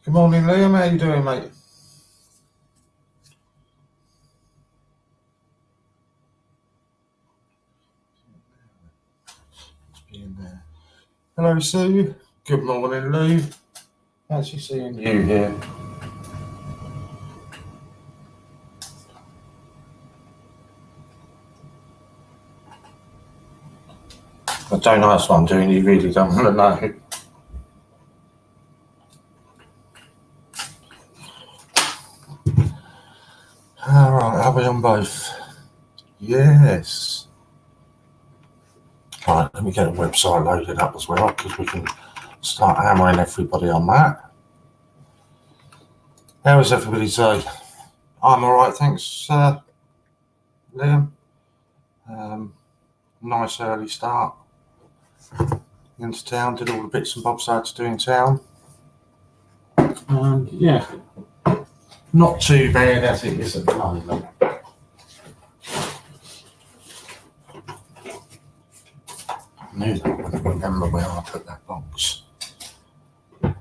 Good morning, Liam. How you doing, mate? Hello, Sue. Good morning, Lou. Actually seeing you here. I don't ask what I'm doing. You really don't want to know. All right, are we on both? Yes. All right, let me get a website loaded up as well, because we can start hammering everybody on that. How is everybody's day? I'm all right, thanks, Liam. Nice early start into town. Did all the bits and bobs I had to do in town. And yeah, not too bad as it is at the moment. I knew that I wouldn't remember where I put that box. Not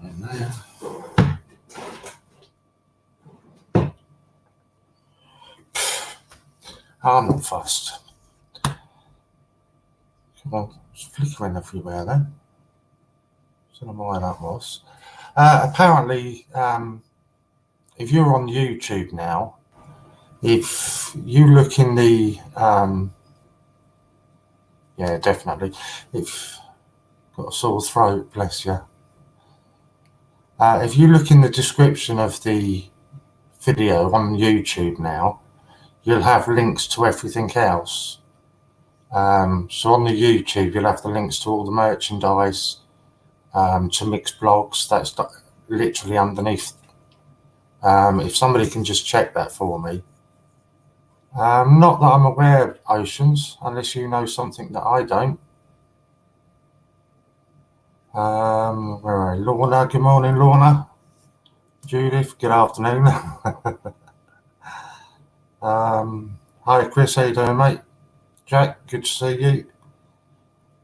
in there. I'm not fussed. Come on, it's flickering everywhere then. I don't know why that was. Apparently, if you're on YouTube now, if you look in the, yeah, definitely, if got a sore throat, bless you. If you look in the description of the video on YouTube now, you'll have links to everything else. So on the YouTube, you'll have the links to all the merchandise, to Mixed Blogs. That's literally underneath. If somebody can just check that for me. Not that I'm aware of, Oceans, unless you know something that I don't. Where are you? Lorna, good morning, Lorna. Judith, good afternoon. Hi, Chris, how you doing, mate? Jack, good to see you.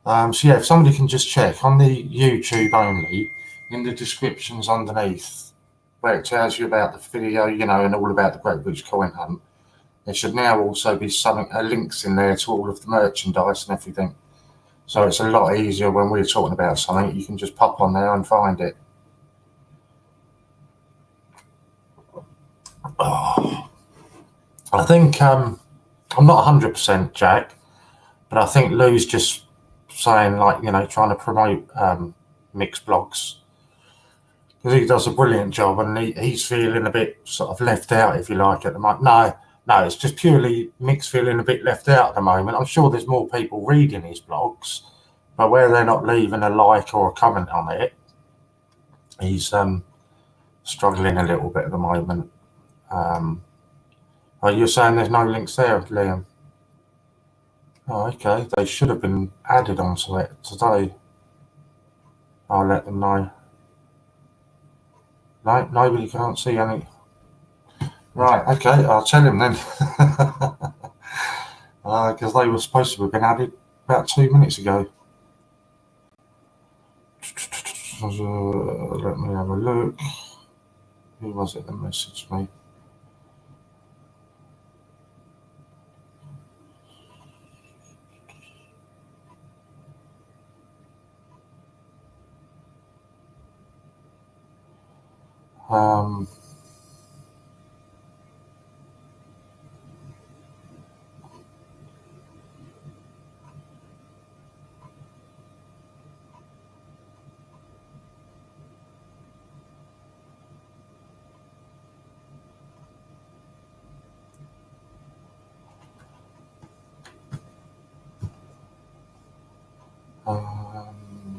So yeah, if somebody can just check on the YouTube only, in the descriptions underneath, where it tells you about the video, you know, and all about the Great British Coin Hunt, there should now also be links in there to all of the merchandise and everything. So it's a lot easier when we're talking about something. You can just pop on there and find it. Oh, I think I'm not 100% Jack, but I think Lou's just saying, like, you know, trying to promote Mixed Blogs, because he does a brilliant job, and he's feeling a bit sort of left out, if you like, at the moment. No, it's just purely Mick's feeling a bit left out at the moment. I'm sure there's more people reading his blogs, but where they're not leaving a like or a comment on it, he's struggling a little bit at the moment. You're saying there's no links there, Liam? Oh, okay. They should have been added onto it today. I'll let them know. No, nobody can't see any. Right, okay, I'll tell him then. Because they were supposed to have been added about 2 minutes ago. Let me have a look. Who was it that messaged me?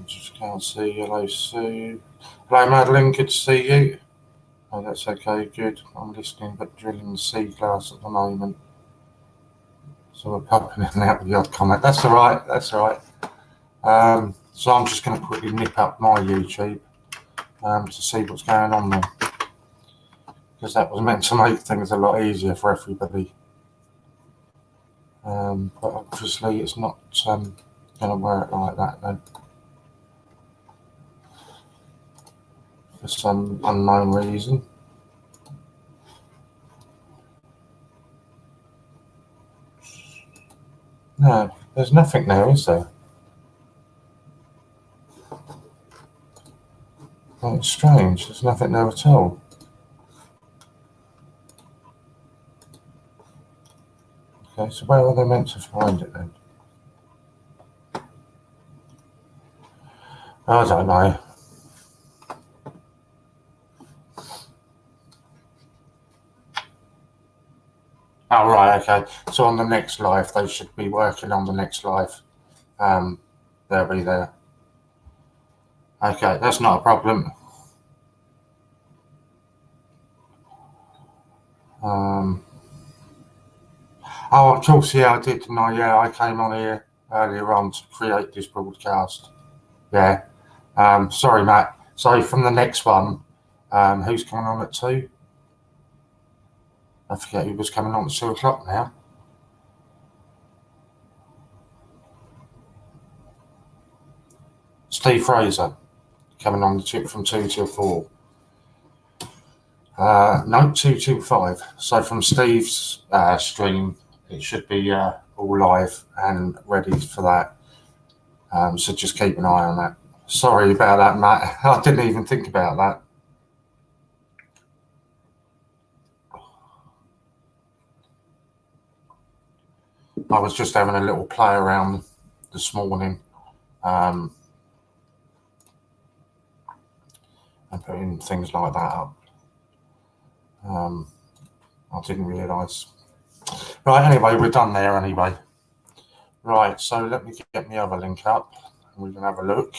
Just can't see. Hello, Sue. Hello, Madeline. Good to see you. Oh, that's okay, good. I'm listening, but drilling the C-class at the moment. So we're popping in and out with the odd comment. That's all right, that's all right. So I'm just going to quickly nip up my YouTube to see what's going on there. Because that was meant to make things a lot easier for everybody. But obviously it's not going to work like that then. For some unknown reason. No, there's nothing there, is there? Oh, it's strange, there's nothing there at all. Okay, so where are they meant to find it then? I don't know. Oh, right, okay. So on the next live, they should be working on the next live. They'll be there. Okay, that's not a problem. Oh, of course, yeah, I did, didn't I? Yeah, I came on here earlier on to create this broadcast. Yeah. Sorry, Matt. So from the next one, who's coming on at 2? I forget who was coming on at 2 o'clock now. Steve Fraser coming on the chip from 2 till 4. No, 2 till 5. So from Steve's stream, it should be all live and ready for that. So just keep an eye on that. Sorry about that, Matt. I didn't even think about that. I was just having a little play around this morning and putting things like that up. I didn't realise. Right, anyway, we're done there anyway. Right, so let me get my other link up and we can have a look.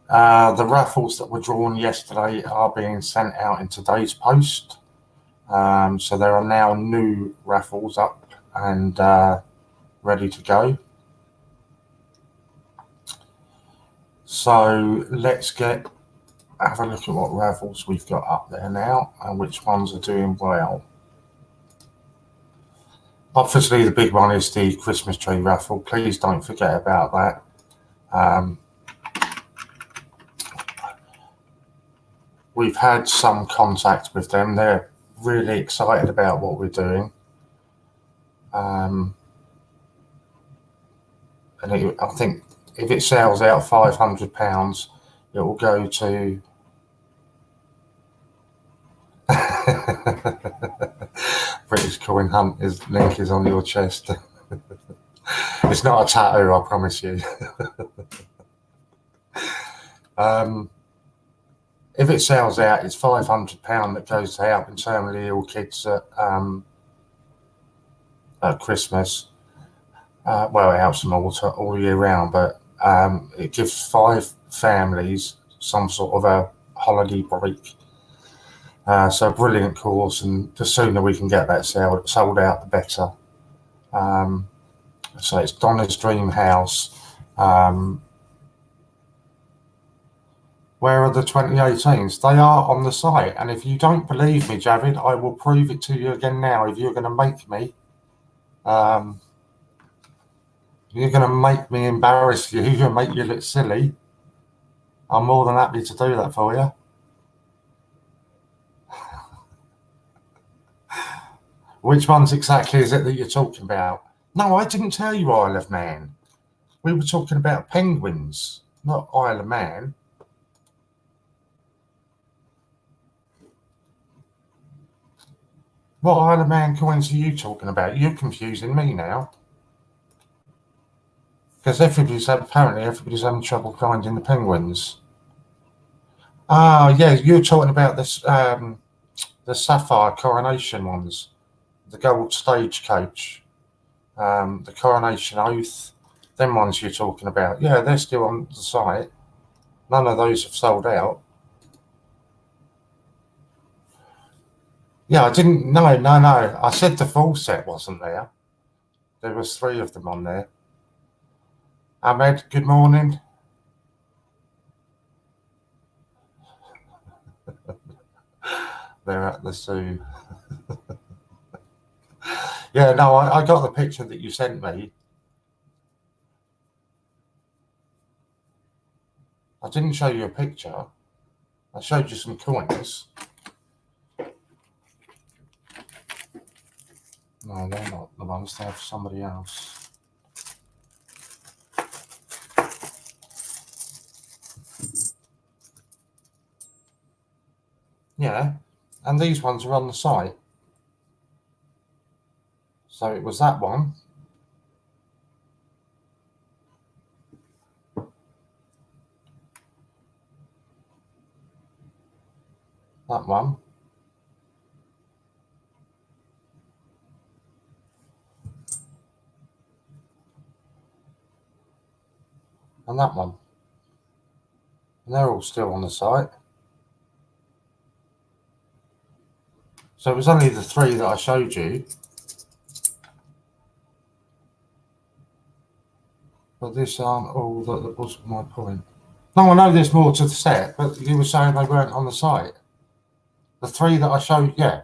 The raffles that were drawn yesterday are being sent out in today's post. So there are now new raffles up and ready to go. So let's have a look at what raffles we've got up there now and which ones are doing well. Obviously, the big one is the Christmas tree raffle. Please don't forget about that. We've had some contact with them. They're really excited about what we're doing. And I think if it sells out £500, it will go to British Coin Hunt. His link is on your chest. It's not a tattoo, I promise you. If it sells out, it's £500 that goes to helping terminally ill kids at Christmas. Well, it helps them all year round, but it gives 5 families some sort of a holiday break. So a brilliant cause, and the sooner we can get that sold out, the better. So it's Donna's Dream House. Where are the 2018s? They are on the site, and if you don't believe me, Javid, I will prove it to you again now. If you're going to make me, embarrass you and make you look silly, I'm more than happy to do that for you. Which ones exactly is it that you're talking about? No, I didn't tell you Isle of Man. We were talking about penguins, not Isle of Man. What Isle of Man coins are you talking about? You're confusing me now. Because apparently everybody's having trouble finding the penguins. Ah, yeah, you're talking about this, the sapphire coronation ones, the gold stagecoach, the coronation oath, them ones you're talking about. Yeah, they're still on the site. None of those have sold out. Yeah, I didn't. No. I said the full set wasn't there. There was 3 of them on there. Ahmed, good morning. They're at the zoo. Yeah, no, I got the picture that you sent me. I didn't show you a picture. I showed you some coins. No, they're not the ones. They're for somebody else. Yeah, and these ones are on the site. So it was that one. That one. And that one. And they're all still on the site. So it was only the 3 that I showed you. But this aren't all that was my point. No, I know there's more to the set, but you were saying they weren't on the site. The 3 that I showed, yeah.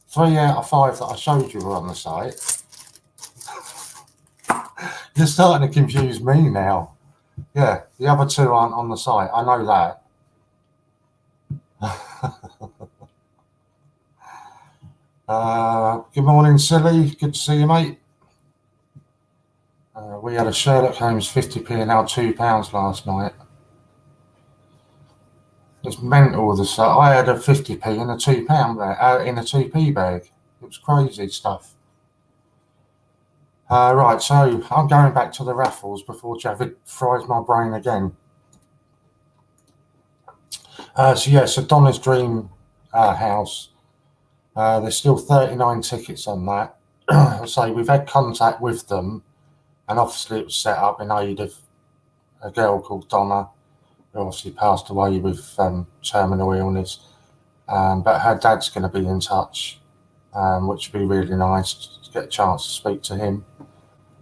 3 out of 5 that I showed you were on the site. You're starting to confuse me now. Yeah, the other 2 aren't on the site. I know that. Good morning, Silly. Good to see you, mate. We had a Sherlock Holmes 50p and now £2 last night. It's mental. I had a 50p and a £2 bag, in a 2p bag. It was crazy stuff. Right, so I'm going back to the raffles before Javid fries my brain again. So Donna's Dream House. There's still 39 tickets on that. So we've had contact with them, and obviously it was set up in aid of a girl called Donna, who obviously passed away with terminal illness. But her dad's going to be in touch, which would be really nice to get a chance to speak to him.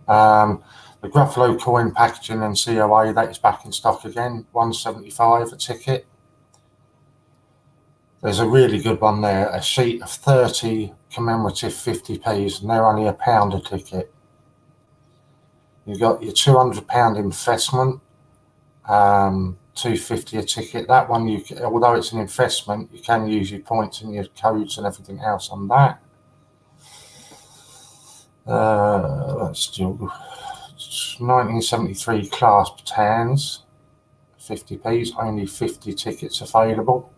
The Gruffalo coin packaging and COA, that is back in stock again, $1.75 a ticket. There's a really good one there, a sheet of 30 commemorative 50p's, and they're only £1 a ticket. You've got your £200 investment, $2.50 a ticket. That one, although it's an investment, you can use your points and your codes and everything else on that. Let's do 1973 class Batans, 50p's, only 50 tickets available.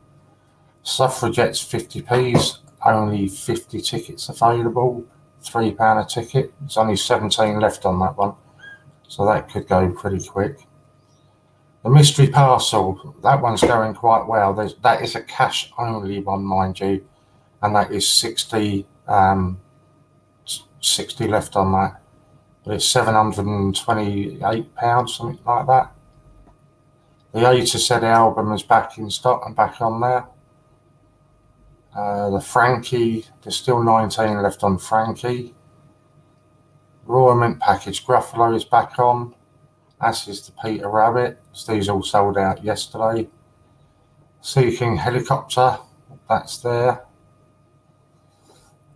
Suffragettes 50p's, only 50 tickets available, £3 a ticket. There's only 17 left on that one, so that could go pretty quick. The mystery parcel, that one's going quite well. That is a cash only one, mind you, and that is 60 left on that. But it's £728, something like that. The A to Z album is back in stock and back on there. The Frankie, there's still 19 left on Frankie. Royal Mint package Gruffalo is back on, as is the Peter Rabbit. These all sold out yesterday. Sea King helicopter, that's there.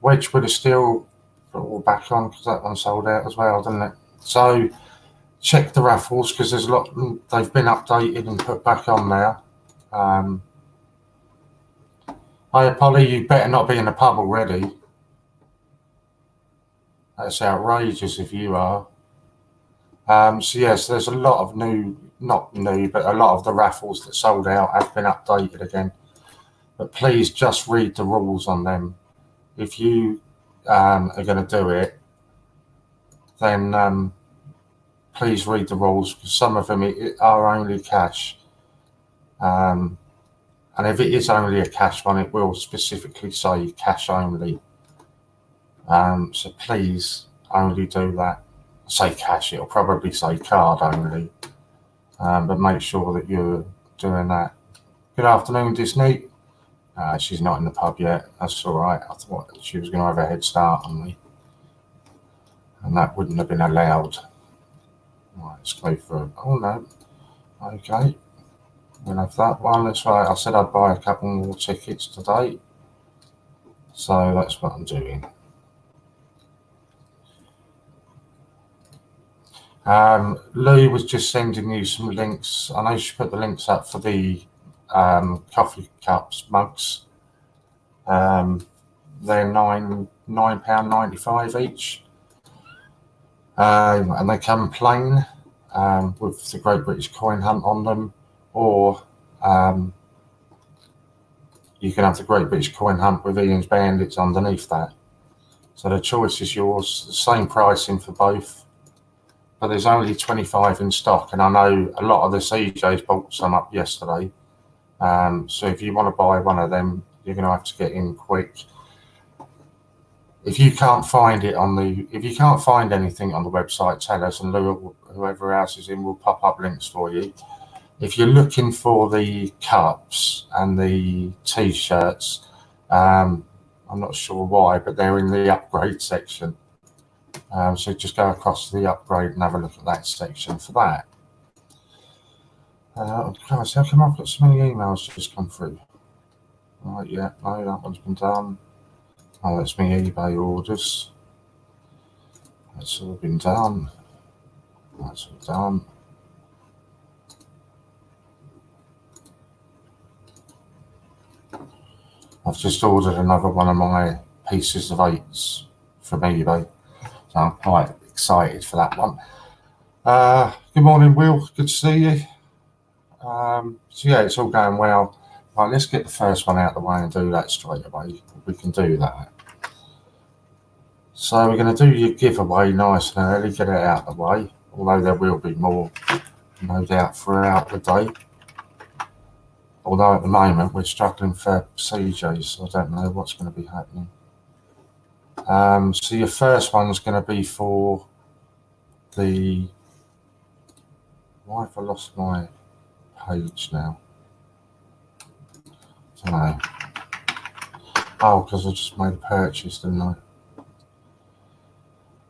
Wedgwood is still all back on because that one sold out as well, didn't it? So check the raffles because there's a lot, they've been updated and put back on there. Hi, Polly, you better not be in the pub already. That's outrageous if you are. So yes, there's a lot of not new, but a lot of the raffles that sold out have been updated again. But please just read the rules on them. If you are going to do it, then please read the rules, because some of them are only cash. And if it is only a cash one, it will specifically say cash only. So please only do that. Say cash, it'll probably say card only. But make sure that you're doing that. Good afternoon, Disney. She's not in the pub yet. That's all right. I thought she was going to have a head start on me, and that wouldn't have been allowed. Right, let's go for. Oh no. Okay. We'll have that one. That's right. I said I'd buy a couple more tickets today, so that's what I'm doing. Lou was just sending you some links. I know she put the links up for the coffee cups mugs. They're £9.95 each, and they come plain with the Great British Coin Hunt on them, or you can have the Great British Coin Hunt with Ian's Bandits underneath that. So the choice is yours. The same pricing for both, but there's only 25 in stock, and I know a lot of the CJs bought some up yesterday. So if you want to buy one of them, you're going to have to get in quick. If you can't find it if you can't find anything on the website, tell us, and whoever else is in will pop up links for you. If you're looking for the cups and the t-shirts, I'm not sure why, but they're in the upgrade section. So just go across to the upgrade and have a look at that section for that. Christ, how come I've got so many emails just come through? Right, yeah, no, that one's been done. Oh, that's my eBay orders. That's all been done. That's all done. I've just ordered another one of my pieces of 8s from eBay, so I'm quite excited for that one. Good morning, Will. Good to see you. So yeah, it's all going well. Right, let's get the first one out of the way and do that straight away. We can do that. So we're going to do your giveaway nice and early, get it out of the way, although there will be more, no doubt, throughout the day. Although at the moment we're struggling for CJs, so I don't know what's going to be happening. So your first one's going to be for the... Why have I lost my page now? I don't know. Oh, because I just made a purchase, didn't I?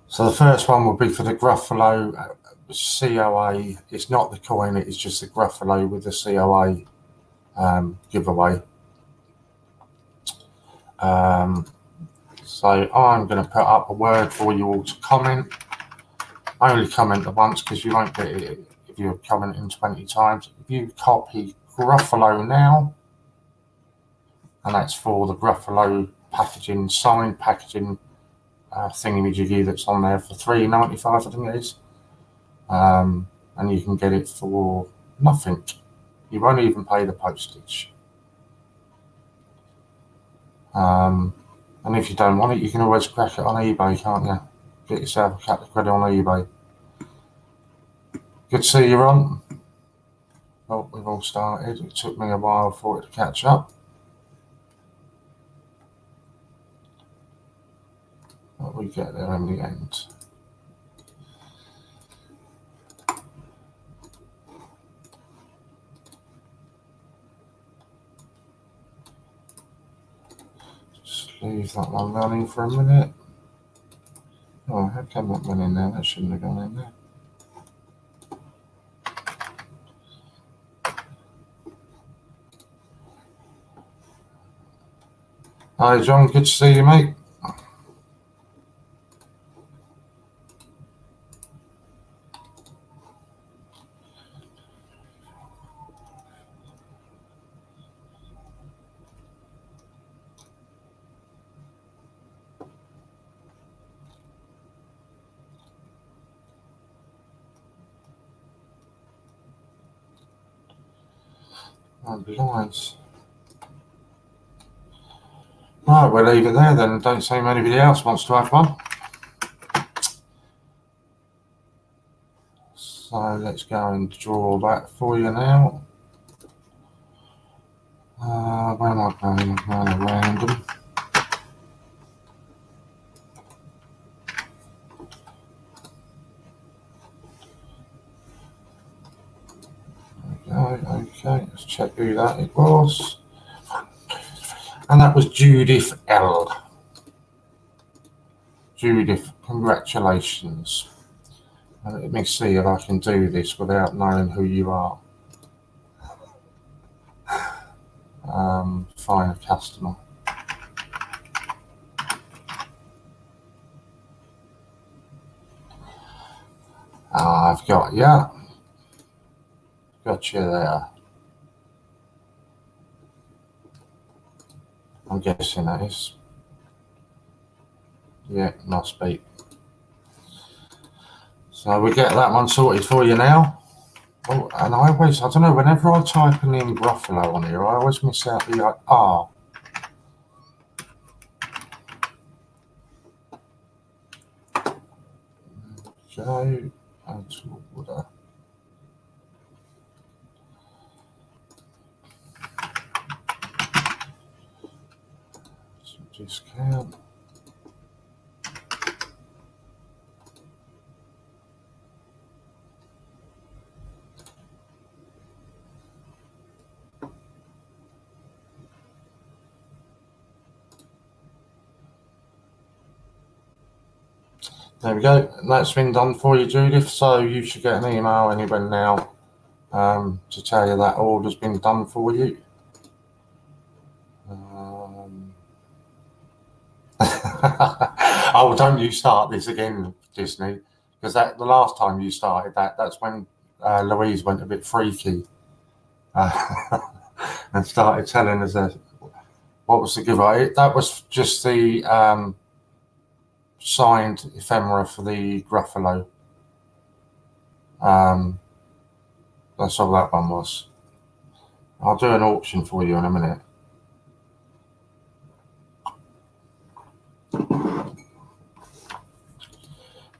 So the first one will be for the Gruffalo COA. It's not the coin, it's just the Gruffalo with the COA giveaway. So I'm going to put up a word for you all to comment. I only comment the once because you won't get it if you're commenting 20 times. If you copy Gruffalo now, and that's for the Gruffalo packaging, signed packaging thingy-majiggy that's on there for £3.95, I think it is. And you can get it for nothing. You won't even pay the postage. And if you don't want it, you can always crack it on eBay, can't you? Get yourself a couple of quid on eBay. Good to see you on. Well, we've all started. It took me a while for it to catch up. But we get there in the end. Just leave that one running for a minute. Oh, how come that went in there? That shouldn't have gone in there. Hi, John. Good to see you, mate. Lines. Right, we'll leave it there then. Don't seem anybody else wants to have one. So let's go and draw that for you now. Where am I going? Random. Okay, let's check who that it was. And that was Judith L. Judith, congratulations. Let me see if I can do this without knowing who you are. Find a customer. I've got you. Got you there. I'm guessing that is. Yeah, must be. So we get that one sorted for you now. Oh, and I don't know, whenever I type in Gruffalo on here, I always miss out the R. Joe, order. Discount. There we go. That's been done for you, Judith. So you should get an email anywhere now to tell you that order's been done for you. Oh, don't you start this again, Disney, because the last time you started that's when Louise went a bit freaky and started telling us what was the giveaway. That was just the signed ephemera for the Gruffalo. That's all that one was. I'll do an auction for you in a minute.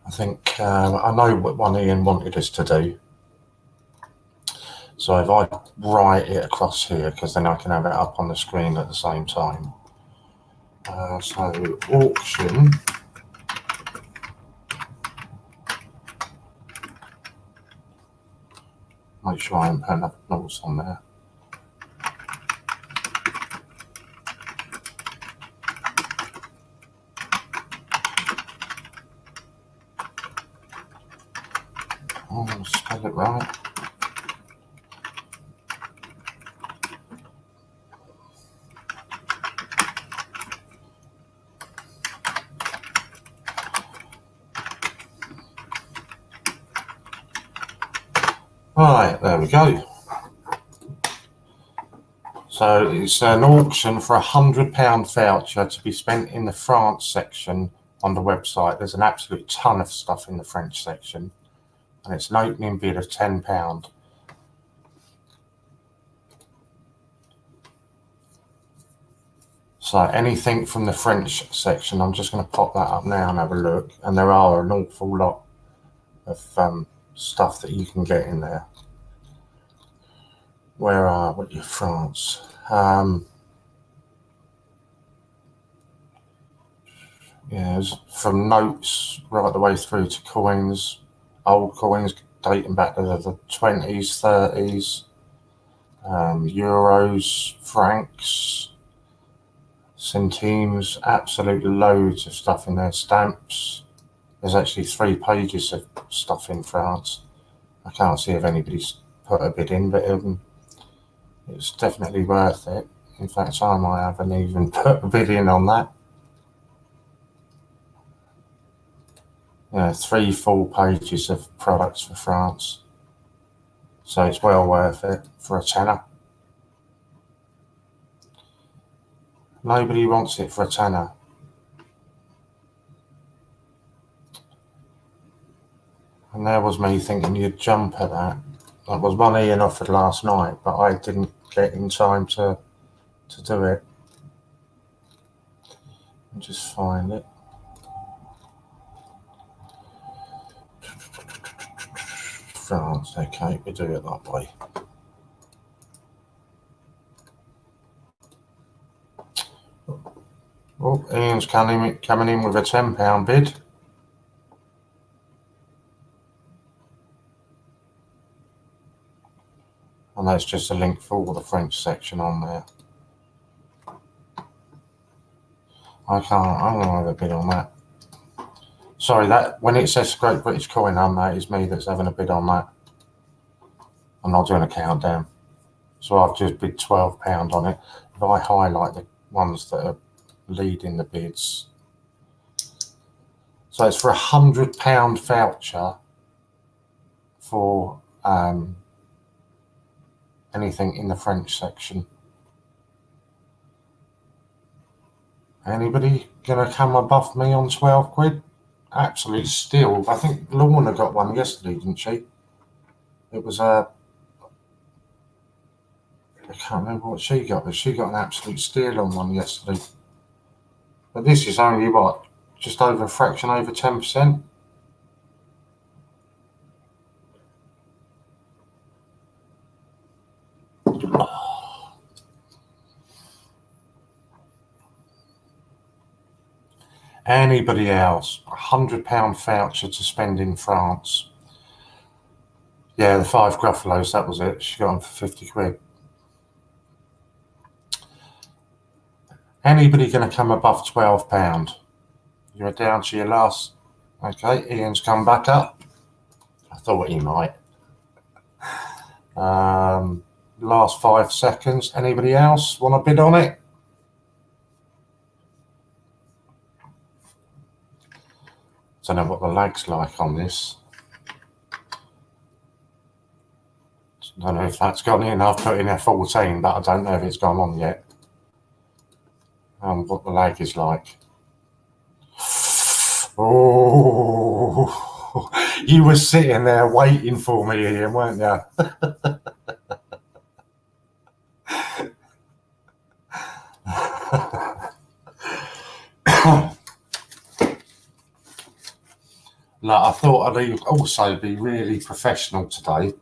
I think I know what one Ian wanted us to do. So if I write it across here, because then I can have it up on the screen at the same time. So auction. Make sure I haven't put enough notes on there. Oh, spell it right. Right, there we go. So it's an auction for £100 voucher to be spent in the France section on the website. There's an absolute ton of stuff in the French section, and it's an opening bid of £10. So anything from the French section, I'm just going to pop that up now and have a look. And there are an awful lot of stuff that you can get in there. Where are we? France. Yeah, from notes right the way through to coins, old coins dating back to the 20s, 30s, euros, francs, centimes, absolutely loads of stuff in there, stamps. There's actually 3 pages of stuff in France. I can't see if anybody's put a bid in, but it's definitely worth it. In fact, I might haven't even put a bid in on that. Yeah, 3 full pages of products for France. So it's well worth it for a tenner. Nobody wants it for a tenner. And there was me thinking you'd jump at that. That was one Ian offered last night, but I didn't get in time to do it. I'll just find it. France, okay, we do it that way. Oh, Ian's coming in with a £10 bid. And that's just a link for all the French section on there. I can't. I'm going to have a bid on that. Sorry, that when it says Great British Coin on that, it's me that's having a bid on that. I'm not doing a countdown. So I've just bid £12 on it. If I highlight the ones that are leading the bids. So it's for £100 voucher for anything in the French section. Anybody gonna come above me on 12 quid? Absolute steal. I think Lorna got one yesterday, didn't she? It was I can't remember what she got, but she got an absolute steal on one yesterday. But this is only what? Just over a fraction over 10%. Anybody else? £100 voucher to spend in France. Yeah, the 5 Gruffalos, that was it. She got them for 50 quid. Anybody going to come above £12? You're down to your last. Okay, Ian's come back up. I thought he might. Last 5 seconds. Anybody else want to bid on it? Don't know what the lag's like on this. Don't know if that's gone in. I've put in F14, but I don't know if it's gone on yet. What the lag is like. Oh, you were sitting there waiting for me, Ian, weren't you? Like, I thought I'd also be really professional today.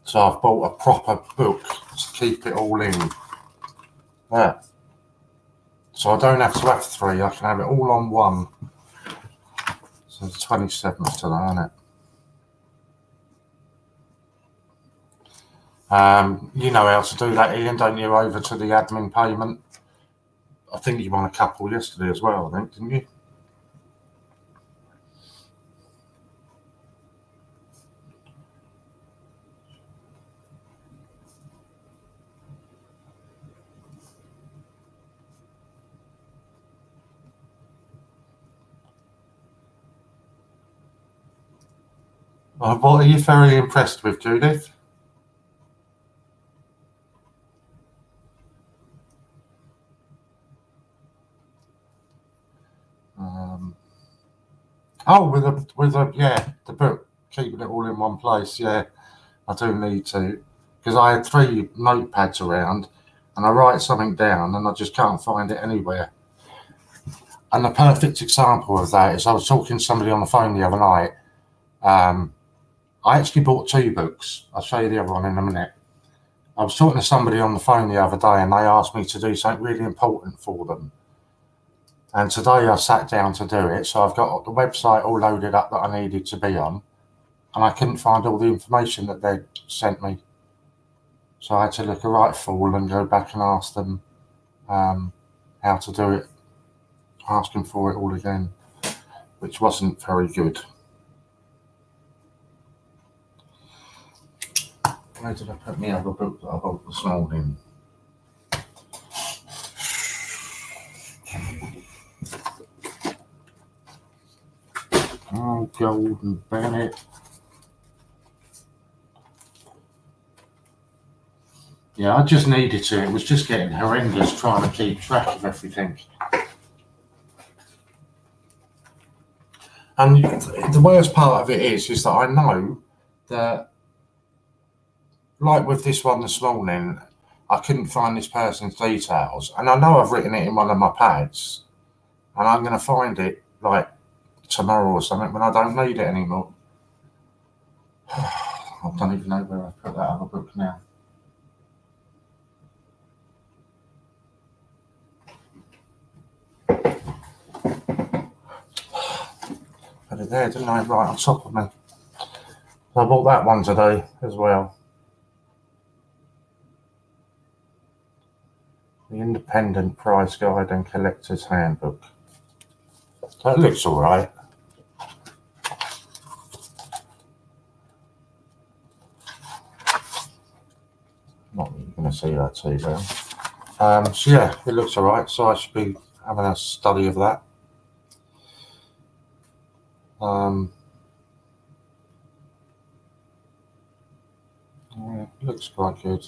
So I've bought a proper book to keep it all in. Yeah. So I don't have to have 3, I can have it all on one. So the 27th today, isn't it? You know how to do that, Ian, don't you? Over to the admin payment. I think you won a couple yesterday as well, I think, didn't you? What are you very impressed with, Judith? The book, keeping it all in one place. Yeah, I do need to, because I had 3 notepads around, and I write something down, and I just can't find it anywhere. And the perfect example of that is I was talking to somebody on the phone the other night. I actually bought 2 books. I'll show you the other one in a minute. I was talking to somebody on the phone the other day, and they asked me to do something really important for them. And today I sat down to do it, so I've got the website all loaded up that I needed to be on, and I couldn't find all the information that they'd sent me. So I had to look a right fool and go back and ask them how to do it, asking for it all again, which wasn't very good. Where did I put my other book that I bought this morning? Oh, Golden Bennett. Yeah, I just needed to. It was just getting horrendous trying to keep track of everything. And the worst part of it is that I know that, like with this one this morning, I couldn't find this person's details. And I know I've written it in one of my pads, and I'm going to find it like tomorrow or something when I don't need it anymore. I don't even know where I put that other book now. Put it there, didn't I? Right on top of me. So I bought that one today as well. The Independent Price Guide and Collector's Handbook. So it looks all right. Not that you're going to see that too well. So yeah, it looks all right. So I should be having a study of that. Yeah, it looks quite good.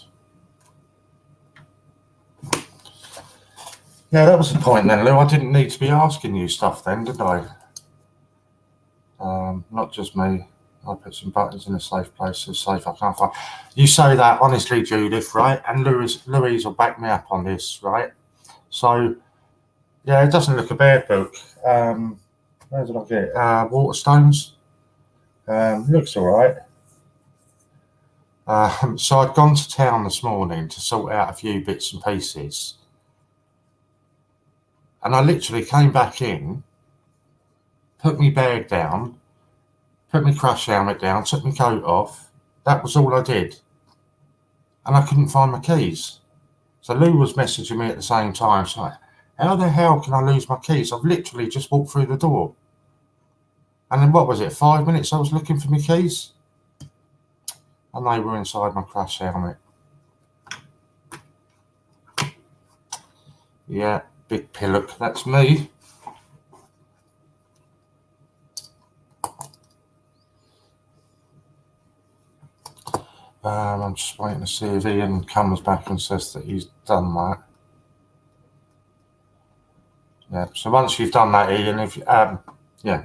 Yeah, that was the point then, Lou. I didn't need to be asking you stuff then, did I? Not just me. I put some buttons in a safe place, so safe I can't find. You say that honestly, Judith, right? And Louise will back me up on this, right? So, yeah, it doesn't look a bad book. Where did I get it? Waterstones. Looks all right. So I'd gone to town this morning to sort out a few bits and pieces. And I literally came back in, put my bag down, put my crush helmet down, took my coat off. That was all I did. And I couldn't find my keys. So Lou was messaging me at the same time. So like, how the hell can I lose my keys? I've literally just walked through the door. And then what was it, 5 minutes I was looking for my keys? And they were inside my crush helmet. Yeah, big pillock, that's me. I'm just waiting to see if Ian comes back and says that he's done that. Yeah, so once you've done that, Ian,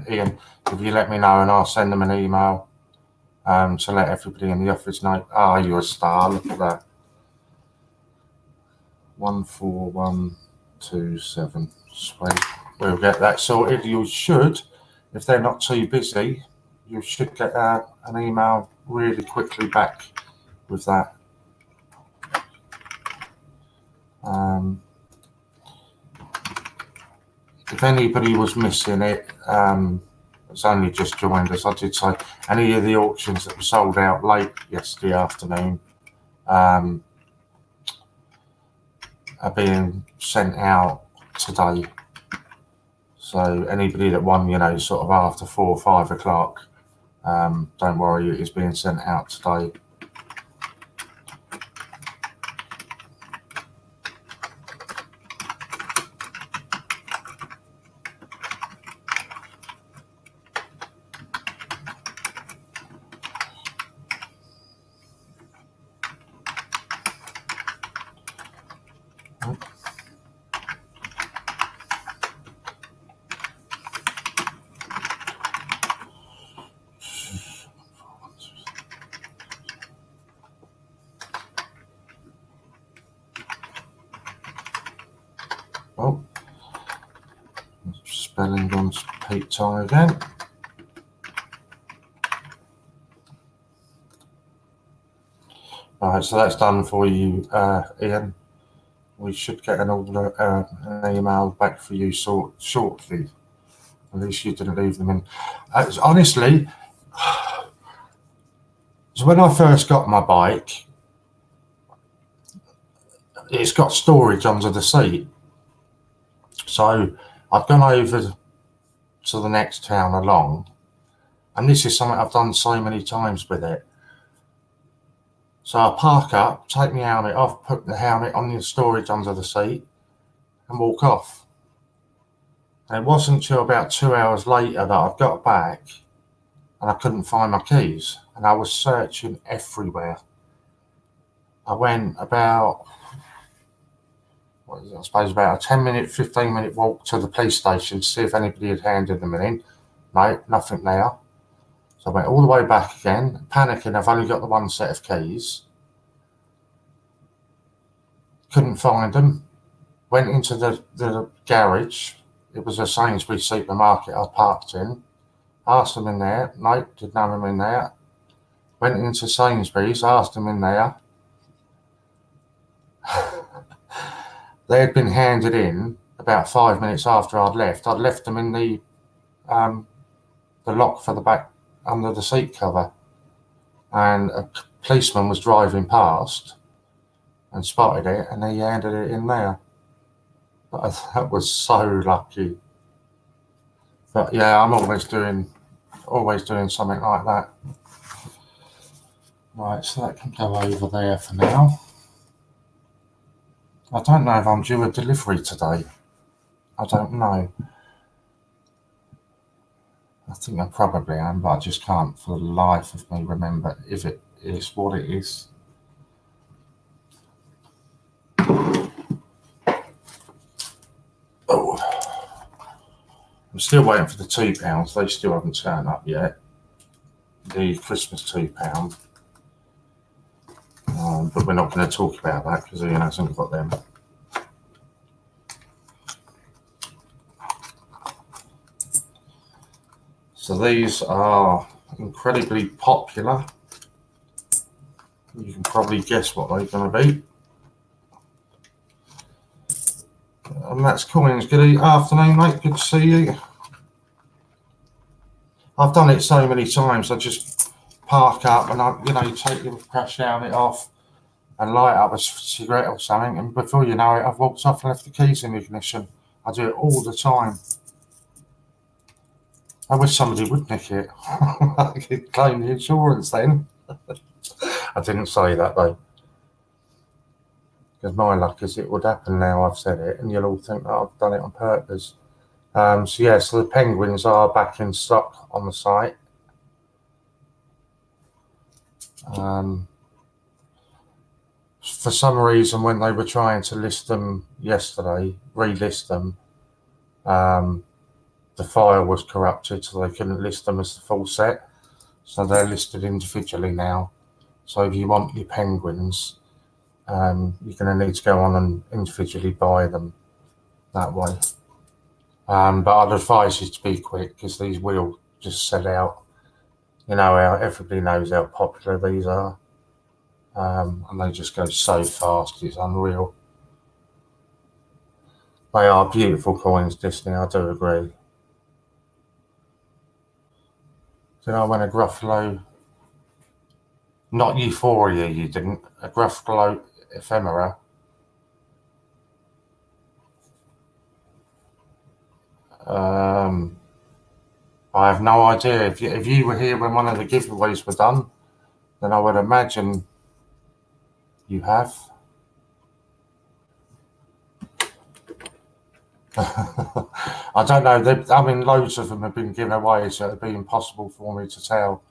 Ian, if you let me know and I'll send them an email to let everybody in the office know. Ah, you're a star, look at that. 14127, sweet. We'll get that sorted. You should, if they're not too busy, you should get an email really quickly back with that. If anybody was missing it, it's only just joined us. I did say any of the auctions that were sold out late yesterday afternoon are being sent out today. So anybody that won, sort of after 4 or 5 o'clock, don't worry, it is being sent out today. Oh, spelling on peak time again. Alright, so that's done for you, Ian. We should get an email back for you shortly. At least you didn't leave them in. Honestly, so when I first got my bike, it's got storage under the seat. So I've gone over to the next town along, and this is something I've done so many times with it. So I park up, take my helmet off, put the helmet on the storage under the seat, and walk off. And it wasn't until about 2 hours later that I got back and I couldn't find my keys, and I was searching everywhere. I went about, I suppose about a 10-minute, 15-minute walk to the police station to see if anybody had handed them in. No, nothing there. So I went all the way back again, panicking. I've only got the one set of keys. Couldn't find them. Went into the garage. It was a Sainsbury's supermarket I parked in. Asked them in there. No, didn't have them in there. Went into Sainsbury's, asked them in there. They had been handed in about 5 minutes after I'd left. I'd left them in the lock for the back under the seat cover, and a policeman was driving past and spotted it, and he handed it in there. That was so lucky. But yeah, I'm always doing something like that. Right, so that can go over there for now. I don't know if I'm due a delivery today. I don't know. I think I probably am, but I just can't for the life of me remember if it is what it is. Oh, I'm still waiting for the £2. They still haven't turned up yet. The Christmas £2. But we're not going to talk about that because Ian hasn't got them. So these are incredibly popular. You can probably guess what they're going to be. And that's Collins. Good afternoon, mate. Good to see you. I've done it so many times. I just park up and take the crash down it off and light up a cigarette or something. And before you know it, I've walked off and left the keys in the ignition. I do it all the time. I wish somebody would nick it. I could claim the insurance then. I didn't say that though. Because my luck is it would happen now I've said it, and you'll all think that I've done it on purpose. So the penguins are back in stock on the site. For some reason, when they were trying to list them yesterday, relist them, the file was corrupted, so they couldn't list them as the full set. So they're listed individually now. So if you want your penguins, you're going to need to go on and individually buy them that way. But I'd advise you to be quick because these will just sell out. Everybody knows how popular these are. And they just go so fast, it's unreal. They are beautiful coins, Disney, I do agree. Did I win a Gruffalo? Not Euphoria, you didn't. A Gruffalo Ephemera. I have no idea. If you were here when one of the giveaways were done, then I would imagine you have. I don't know. Loads of them have been given away, so it'd be impossible for me to tell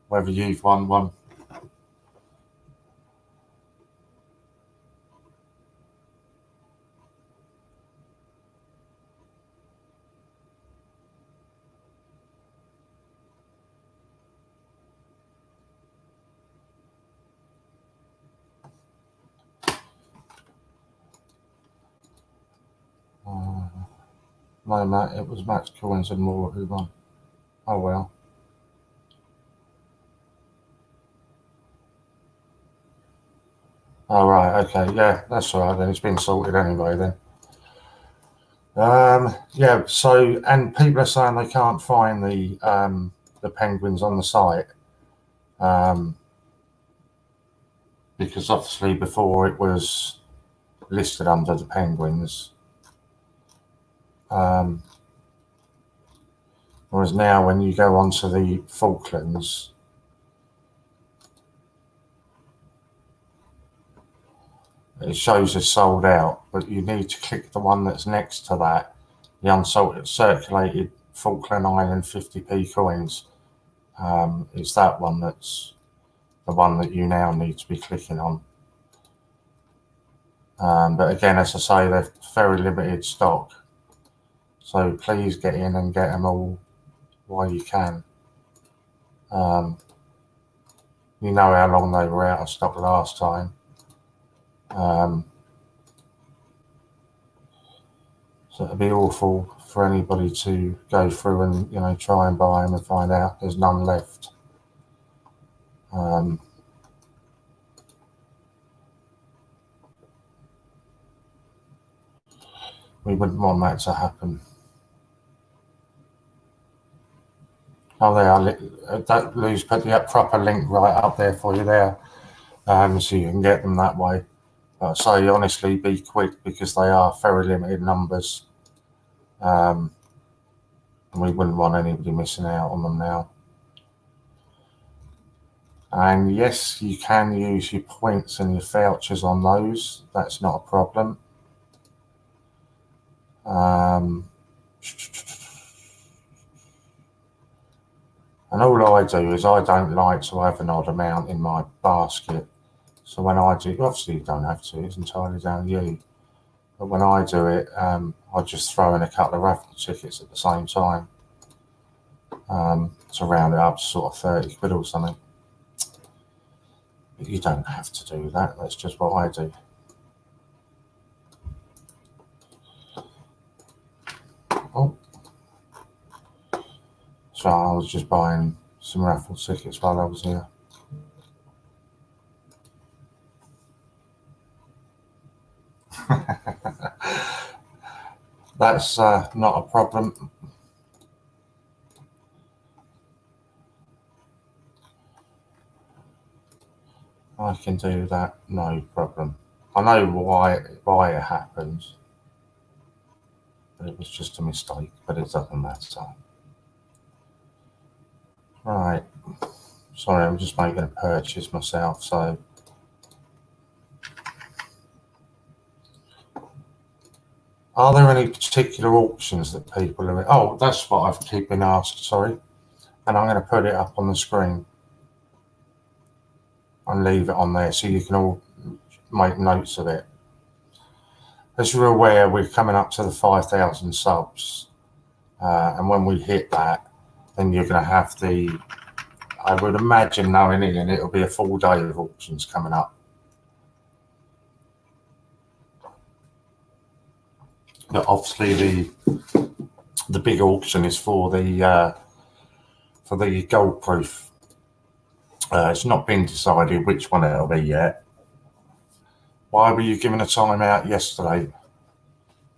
whether you've won one. No, Matt, it was Max Collins and Moore who won. Oh well. Oh right, okay, yeah, that's all right then. It's been sorted anyway then. So and people are saying they can't find the penguins on the site. Because obviously before it was listed under the penguins. Whereas now when you go onto the Falklands, it shows it's sold out, but you need to click the one that's next to that, the unsalted circulated Falkland Island 50p coins. It's that one that's the one that you now need to be clicking on. But again, as I say, they're very limited stock. So please get in and get them all while you can. You know how long they were out of stock last time. So it'd be awful for anybody to go through and try and buy them and find out there's none left. We wouldn't want that to happen. Oh, they are. That Lou's put the proper link right up there for you there, so you can get them that way. But I say honestly, be quick because they are very limited numbers. And we wouldn't want anybody missing out on them now. And yes, you can use your points and your vouchers on those. That's not a problem. And all I do is I don't like to have an odd amount in my basket. So when I do, obviously you don't have to, it's entirely down to you. But when I do it, I just throw in a couple of raffle tickets at the same time to round it up to sort of 30 quid or something. But you don't have to do that, that's just what I do. Oh. So I was just buying some raffle tickets while I was here. That's not a problem. I can do that, no problem. I know why it happens, but it was just a mistake, but it doesn't matter. Right, sorry, I'm just making a purchase myself, so. Are there any particular auctions that people are in? Oh, that's what I've keep been asked, sorry. And I'm going to put it up on the screen and leave it on there so you can all make notes of it. As you're aware, we're coming up to the 5,000 subs. And when we hit that, then you're going to have I would imagine knowing Ian, it'll be a full day of auctions coming up. But obviously the big auction is for the gold proof. It's not been decided which one it'll be yet. Why were you given a time out yesterday?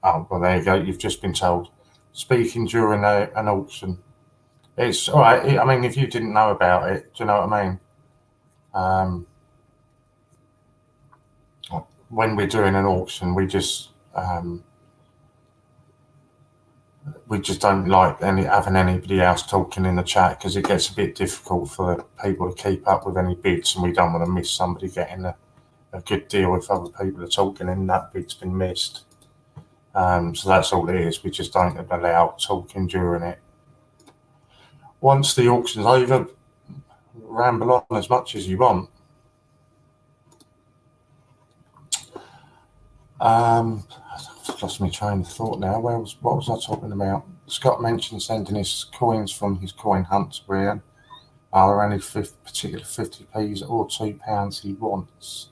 Oh, well, there you go. You've just been told. Speaking during an auction. It's all right. I mean, if you didn't know about it, do you know what I mean? When we're doing an auction, we just don't like having anybody else talking in the chat because it gets a bit difficult for people to keep up with any bids, and we don't want to miss somebody getting a good deal if other people are talking and that bid's been missed. So that's all it is. We just don't allow talking during it. Once the auction's over, ramble on as much as you want. I've lost my train of thought now. What was I talking about? Scott mentioned sending his coins from his coin hunt to Ian. Are there any particular 50p's or £2 he wants?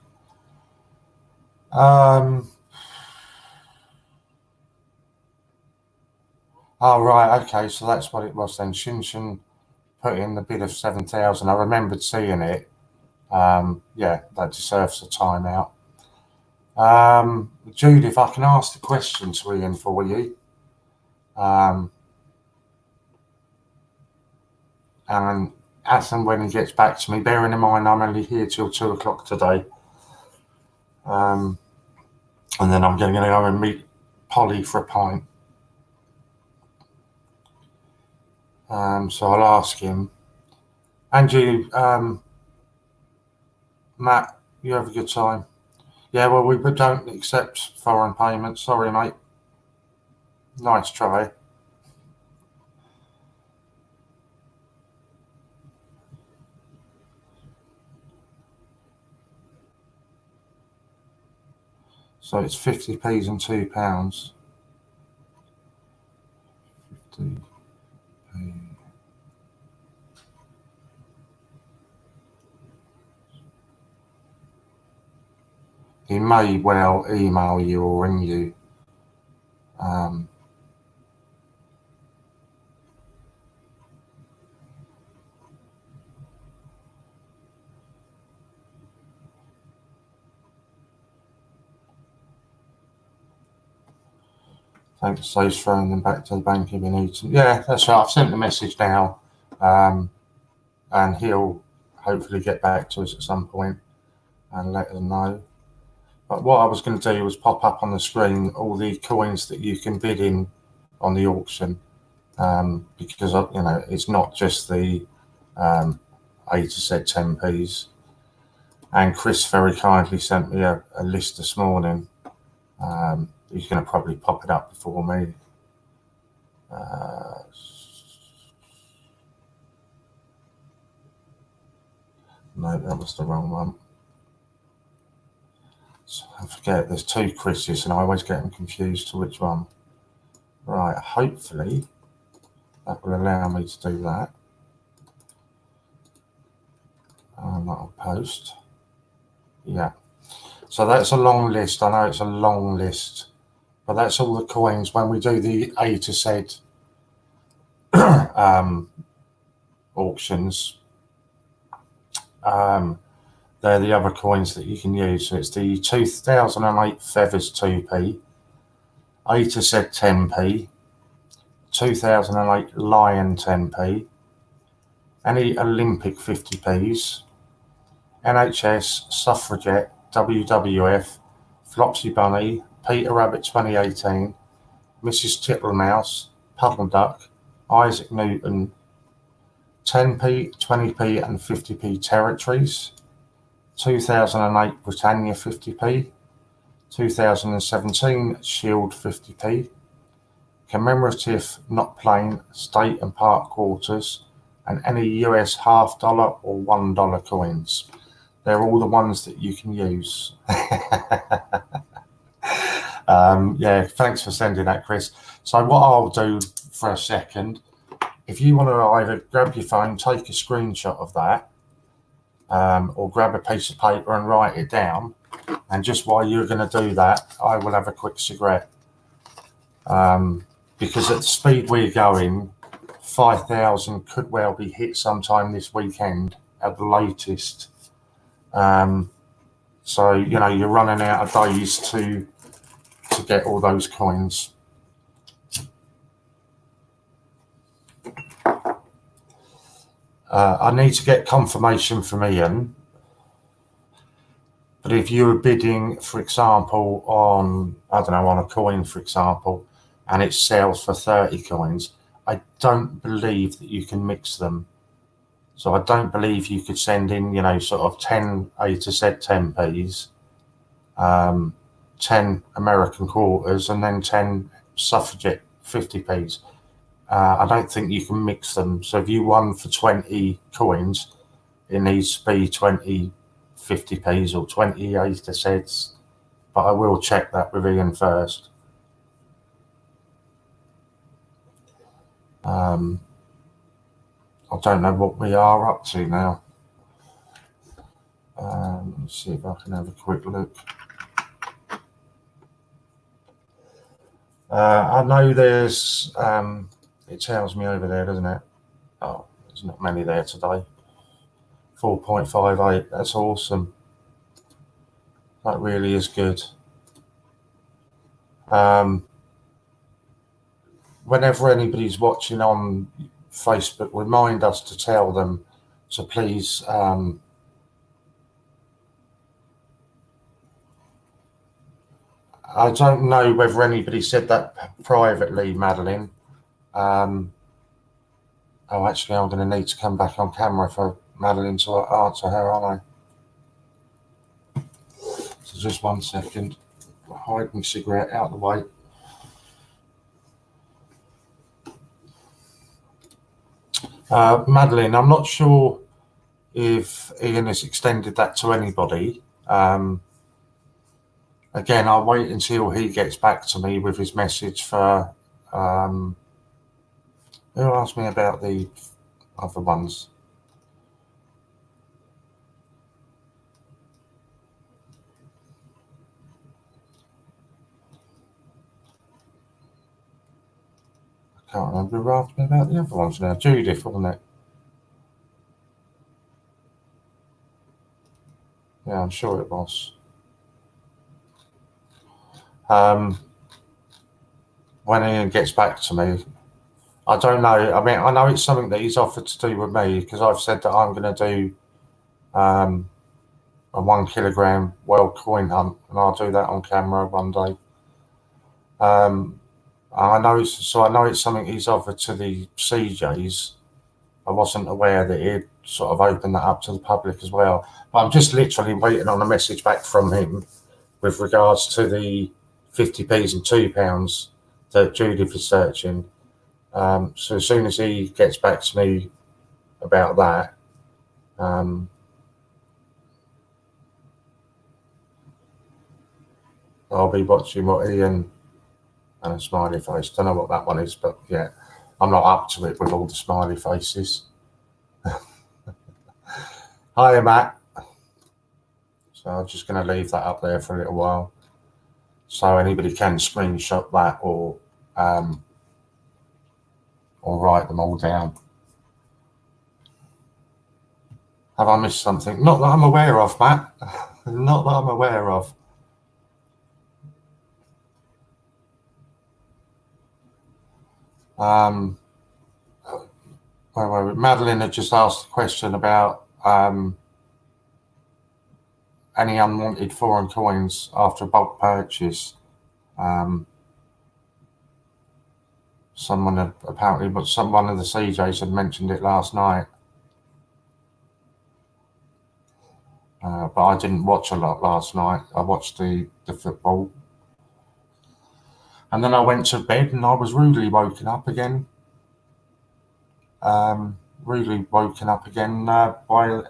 Oh, right, okay, so that's what it was then. Shinshin put in the bid of 7,000. I remembered seeing it. Yeah, that deserves a timeout. Jude, if I can ask the question to Ian for you. And as and when he gets back to me, bearing in mind I'm only here till 2 o'clock today. And then I'm going to go and meet Polly for a pint. So I'll ask him. And you, Matt, you have a good time. Yeah, well, we don't accept foreign payments. Sorry, mate. Nice try. So it's 50p's and £2. 50p. He may well email you or ring you. Thanks, so he's throwing them back to the bank if he needs them. Yeah, that's right. I've sent the message now. And he'll hopefully get back to us at some point and let us know. But what I was going to do was pop up on the screen all the coins that you can bid in on the auction, because it's not just the A to Z 10p's. And Chris very kindly sent me a list this morning. He's going to probably pop it up before me. No, that was the wrong one. So I forget, there's two Chris's and I always get them confused to which one. Right, hopefully that will allow me to do that. That'll post. Yeah. So that's a long list. I know it's a long list, but that's all the coins. When we do the A to Z auctions, they're the other coins that you can use. So it's the 2008 Feathers 2p, A to Z 10p, 2008 Lion 10p, any Olympic 50p's, NHS, Suffragette, WWF, Flopsy Bunny, Peter Rabbit 2018, Mrs. Tittlemaus, Puddle Duck, Isaac Newton, 10p, 20p and 50p territories, 2008 Britannia 50p, 2017 Shield 50p, commemorative not plain state and park quarters, and any US $50 or $1 coins. They're all the ones that you can use. Yeah, thanks for sending that, Chris. So what I'll do for a second, if you want to either grab your phone, take a screenshot of that, or grab a piece of paper and write it down, and just while you're going to do that, I will have a quick cigarette. Because at the speed we're going, 5,000 could well be hit sometime this weekend at the latest. So, you're running out of days to get all those coins. I need to get confirmation from Ian. But if you were bidding, for example, on a coin, for example, and it sells for 30 coins, I don't believe that you can mix them. So I don't believe you could send in, sort of 10 A to Z 10p's, 10 American quarters, and then 10 Suffragette 50p's. I don't think you can mix them. So if you won for 20 coins, it needs to be 20 50p's or 20 A to Z's. But I will check that with Ian first. I don't know what we are up to now. Let's see if I can have a quick look. I know there's, it tells me over there, doesn't it? Oh, there's not many there today. 4.58, that's awesome. That really is good. Whenever anybody's watching on Facebook, remind us to tell them to please I don't know whether anybody said that privately, Madeline. Oh, actually, I'm going to need to come back on camera for Madeline to answer her, aren't I? So just 1 second. Hide my cigarette out of the way. Madeline, I'm not sure if Ian has extended that to anybody. Again, I'll wait until he gets back to me with his message for who asked me about the other ones. I can't remember who asked me about the other ones now. Judith, wasn't it? Yeah, I'm sure it was. When Ian gets back to me, I don't know. I mean, I know it's something that he's offered to do with me because I've said that I'm going to do a 1 kilogram world coin hunt, and I'll do that on camera one day. I know it's something he's offered to the CJs. I wasn't aware that he'd sort of opened that up to the public as well. But I'm just literally waiting on a message back from him with regards to the 50p's and £2 that Judith is searching. So as soon as he gets back to me about that, I'll be watching what Ian and a smiley face. Don't know what that one is, but yeah, I'm not up to it with all the smiley faces. Hiya, Matt. So I'm just going to leave that up there for a little while, so anybody can screenshot that or write them all down. Have I missed something? Not that I'm aware of, Matt. Not that I'm aware of. Madeline had just asked a question about any unwanted foreign coins after a bulk purchase. Someone had apparently, but one of the CJs had mentioned it last night. But I didn't watch a lot last night. I watched the football. And then I went to bed and I was rudely woken up again. By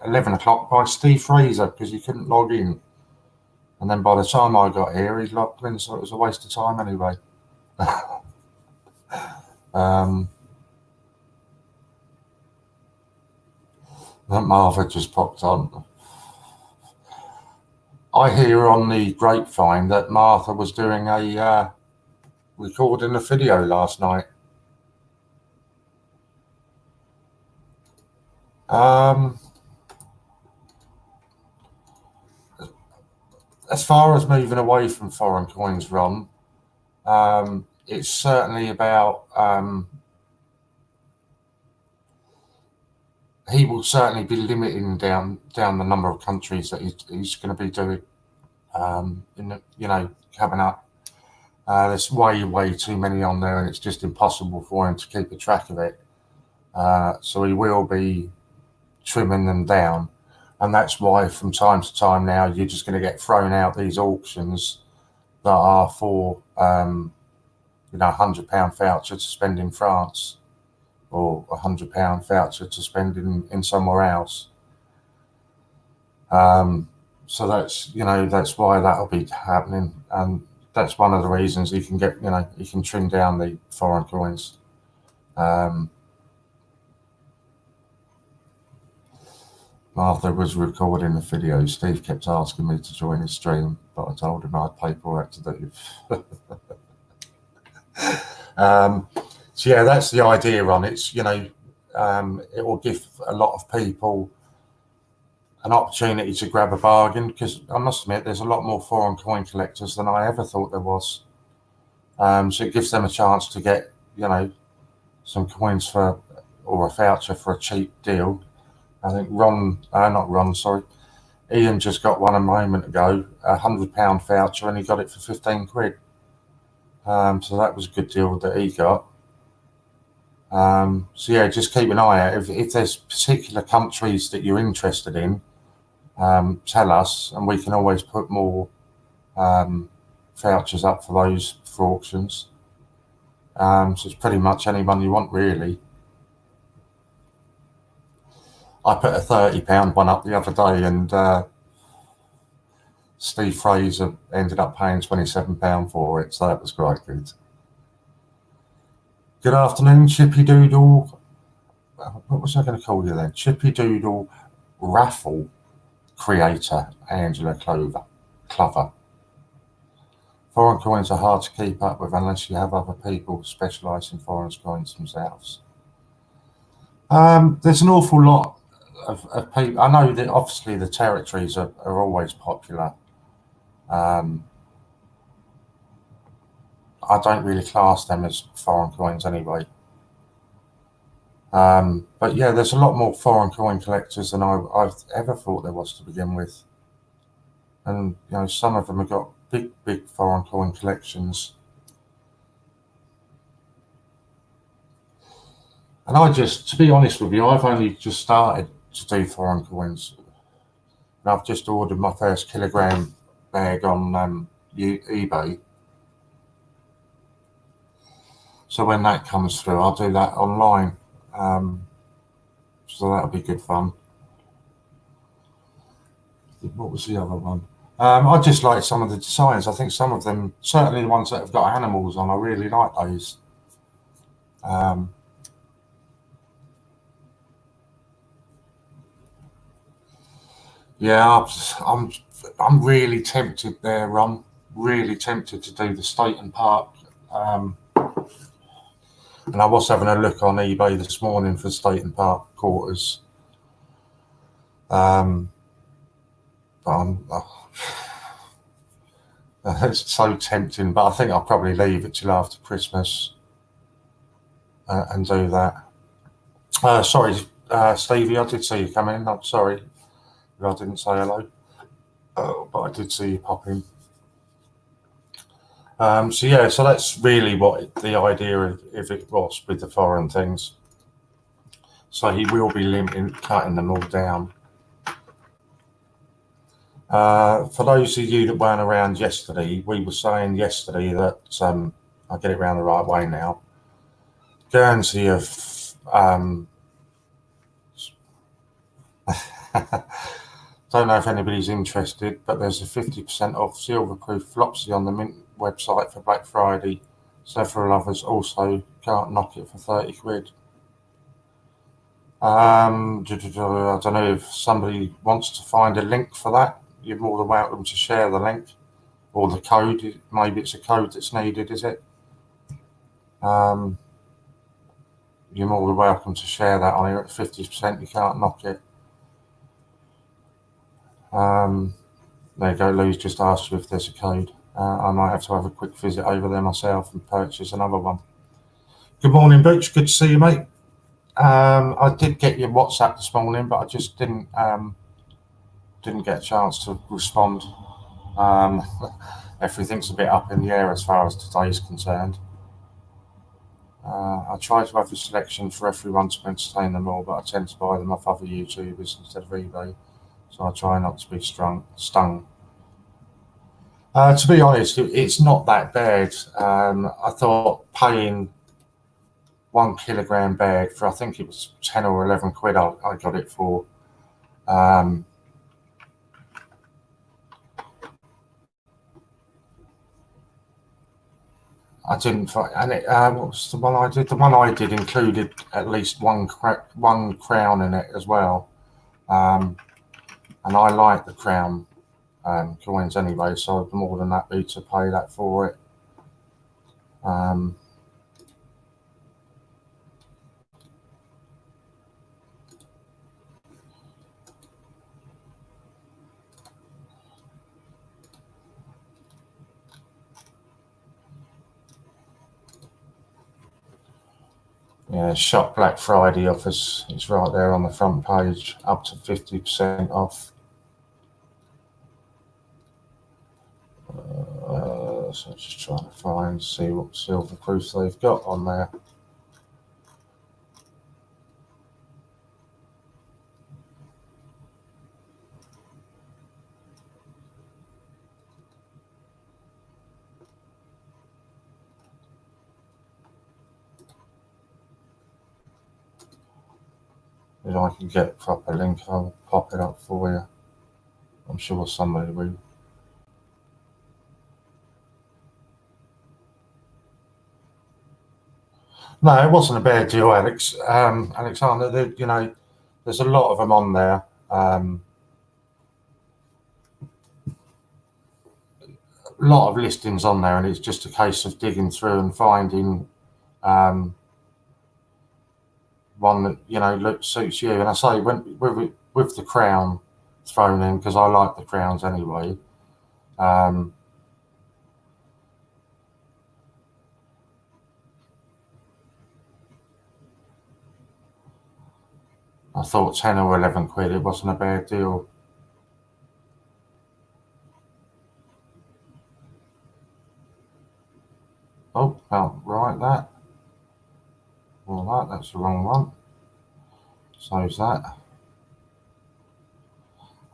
11 o'clock by Steve Fraser, because he couldn't log in. And then by the time I got here, he'd logged in, so it was a waste of time anyway. Martha just popped on. I hear on the grapevine that Martha was doing recording a video last night. As far as moving away from foreign coins, Ron, it's certainly about he will certainly be limiting down the number of countries that he's going to be doing coming up. There's way too many on there, and it's just impossible for him to keep a track of it. So he will be trimming them down, and that's why from time to time now you're just going to get thrown out these auctions that are for £100 voucher to spend in France, or £100 voucher to spend in somewhere else. So that's why that'll be happening, and that's one of the reasons you can trim down the foreign coins. Martha was recording the video. Steve kept asking me to join his stream, but I told him I had paperwork to do. So yeah, that's the idea on it. It will give a lot of people an opportunity to grab a bargain, because I must admit there's a lot more foreign coin collectors than I ever thought there was. So it gives them a chance to get some coins or a voucher for a cheap deal. I think Ian just got one a moment ago, £100 voucher, and he got it for 15 quid. So that was a good deal that he got. So yeah, just keep an eye out. If there's particular countries that you're interested in, tell us, and we can always put more vouchers up for those for auctions. So it's pretty much anyone you want, really. I put a £30 one up the other day, and Steve Fraser ended up paying £27 for it, so that was quite good. Good afternoon, Chippy Doodle. What was I going to call you then? Chippy Doodle raffle creator, Angela Clover. Foreign coins are hard to keep up with unless you have other people who specialise in foreign coins themselves. There's an awful lot of people. I know that obviously the territories are always popular. I don't really class them as foreign coins anyway. But yeah, there's a lot more foreign coin collectors than I've ever thought there was to begin with. and some of them have got big foreign coin collections. And to be honest with you, I've only just started to do foreign coins. And I've just ordered my first kilogram bag on eBay. So when that comes through, I'll do that online. So that'll be good fun. What was the other one? I just like some of the designs. I think some of them, certainly the ones that have got animals on, I really like those. Yeah, I'm really tempted there, Ron. Really tempted to do the Staten Park. And I was having a look on eBay this morning for Staten Park quarters. But it's so tempting. But I think I'll probably leave it till after Christmas and do that. Sorry, Stevie, I did see you come in. I'm sorry if I didn't say hello. But I did see you pop in. So that's really what the idea of if it was with the foreign things. So he will be cutting them all down. For those of you that weren't around yesterday, we were saying yesterday that I'll get it around the right way now. Guernsey have don't know if anybody's interested, but there's a 50% off silver-proof flopsy on the Mint website for Black Friday. Several others also can't knock it for 30 quid. I don't know if somebody wants to find a link for that. You're more than welcome to share the link or the code. Maybe it's a code that's needed, is it? You're more than welcome to share that on here at 50%. You can't knock it. There you go. Lou's just asked you if there's a code. I might have to have a quick visit over there myself and purchase another one. Good morning, Booch. Good to see you, mate. I did get your WhatsApp this morning, but I just didn't get a chance to respond. Everything's a bit up in the air as far as today is concerned. I try to have a selection for everyone to entertain them all, but I tend to buy them off other YouTubers instead of eBay, so I try not to be stung. To be honest, it's not that bad. I thought paying 1 kilogram bag for, I think it was 10 or 11 quid I got it for. I didn't find, and what was the one I did? The one I did included at least one crown in it as well, and I like the crown coins anyway, so I'd more than happy to pay that for it. Yeah, shop Black Friday offers. It's right there on the front page, up to 50% off. So just trying to see what silver proofs they've got on there. If I can get a proper link, I'll pop it up for you. I'm sure somebody will. No, it wasn't a bad deal, Alexander. There's a lot of them on there. A lot of listings on there, and it's just a case of digging through and finding one that suits you. And I say with the crown thrown in, because I like the crowns anyway. I thought 10 or 11 quid, it wasn't a bad deal. Oh, can't write that. All right, that's the wrong one. So's that.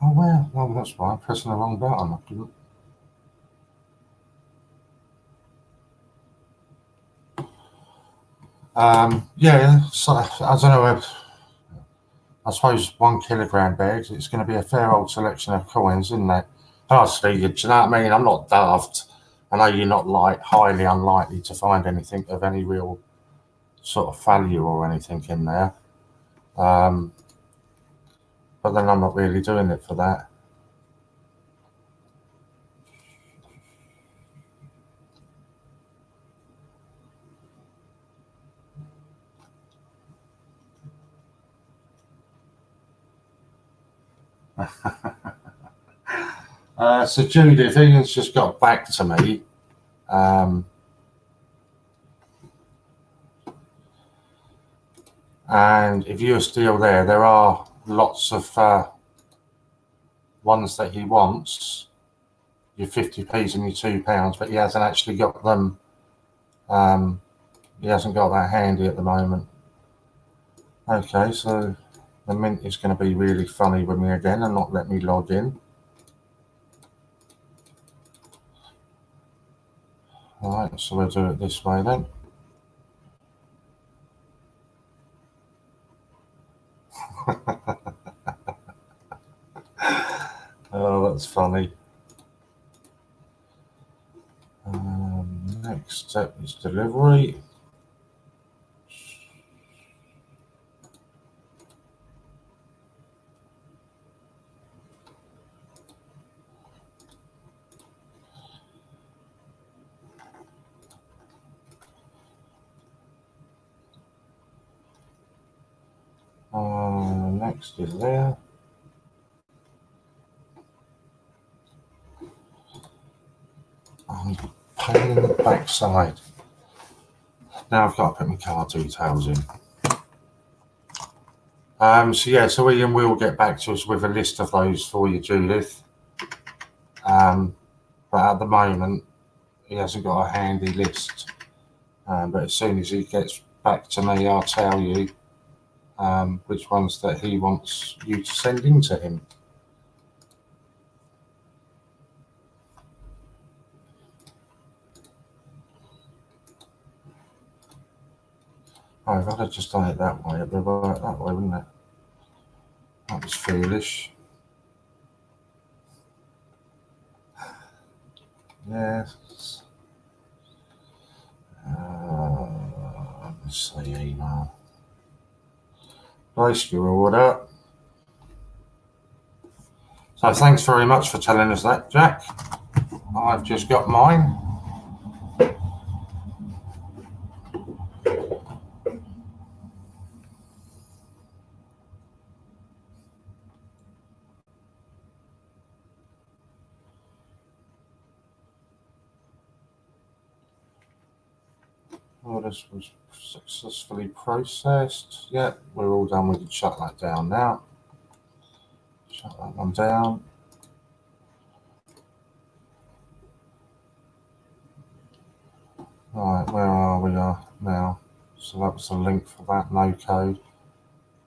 Oh, well, no, that's why I'm pressing the wrong button. I couldn't. Yeah, so I don't know if, I suppose 1 kilogram bags, it's going to be a fair old selection of coins, isn't it? Honestly, do you know what I mean? I'm not daft. I know you're not like highly unlikely to find anything of any real sort of value or anything in there. Um, but then I'm not really doing it for that. So Judith, Ian's just got back to me. Um, and if you're still there, there are lots of ones that he wants, your 50p's and your £2, but he hasn't actually got them. He hasn't got that handy at the moment. Okay, so the mint is going to be really funny with me again and not let me log in. Alright, so we'll do it this way then. Oh, that's funny. Next step is delivery. Next is there. Pain in the backside. Now I've got to put my card details in. So yeah, so Ian will get back to us with a list of those for you, Judith. But at the moment, he hasn't got a handy list. But as soon as he gets back to me, I'll tell you which ones that he wants you to send in to him. Oh, if I'd have just done it that way, it would have worked that way, wouldn't it? That was foolish. Yes. Let's see, email. Place your order. So thanks very much for telling us that, Jack. I've just got mine. Orders was successfully processed. Yeah, we're all done. We can shut that down now. Shut that one down. Right, where are we now? So that was the link for that, no code.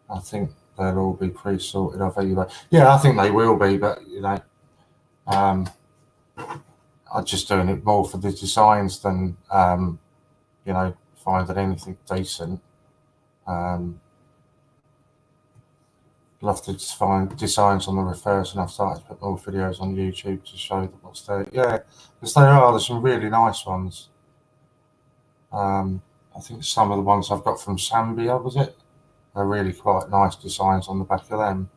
I think they'll all be pre-sorted off anyway. Yeah, I think they will be, but you know, I'm just doing it more for the designs than you know, finding anything decent. Love to find designs on the reverse, and I've started to put more videos on YouTube to show them what's there. Yeah, because there's some really nice ones. I think some of the ones I've got from Zambia, was it? They're really quite nice designs on the back of them.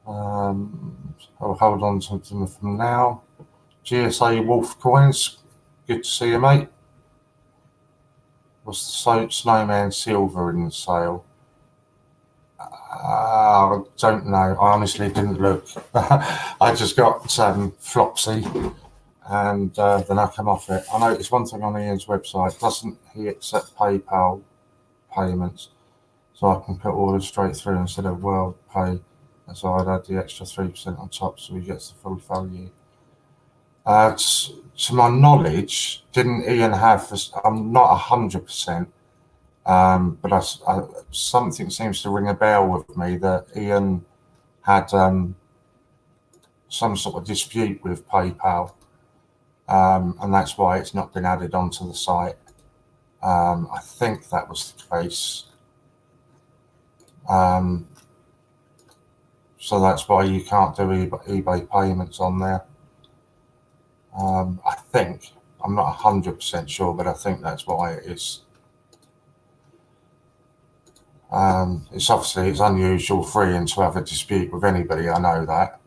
I'll hold on to them from now. GSA Wolf Coins, good to see you, mate. Was the Snowman Silver in the sale? I don't know. I honestly didn't look. I just got Flopsy, and then I come off it. I noticed one thing on Ian's website: doesn't he accept PayPal payments? So I can put orders straight through instead of World Pay. So I'd add the extra 3% on top, so he gets the full value. To my knowledge, didn't Ian have? I'm not 100%, but something seems to ring a bell with me that Ian had some sort of dispute with PayPal, and that's why it's not been added onto the site. I think that was the case. So that's why you can't do eBay payments on there. I think, I'm not 100% sure, but I think that's why it is. It's obviously, it's unusual for Ian to have a dispute with anybody, I know that.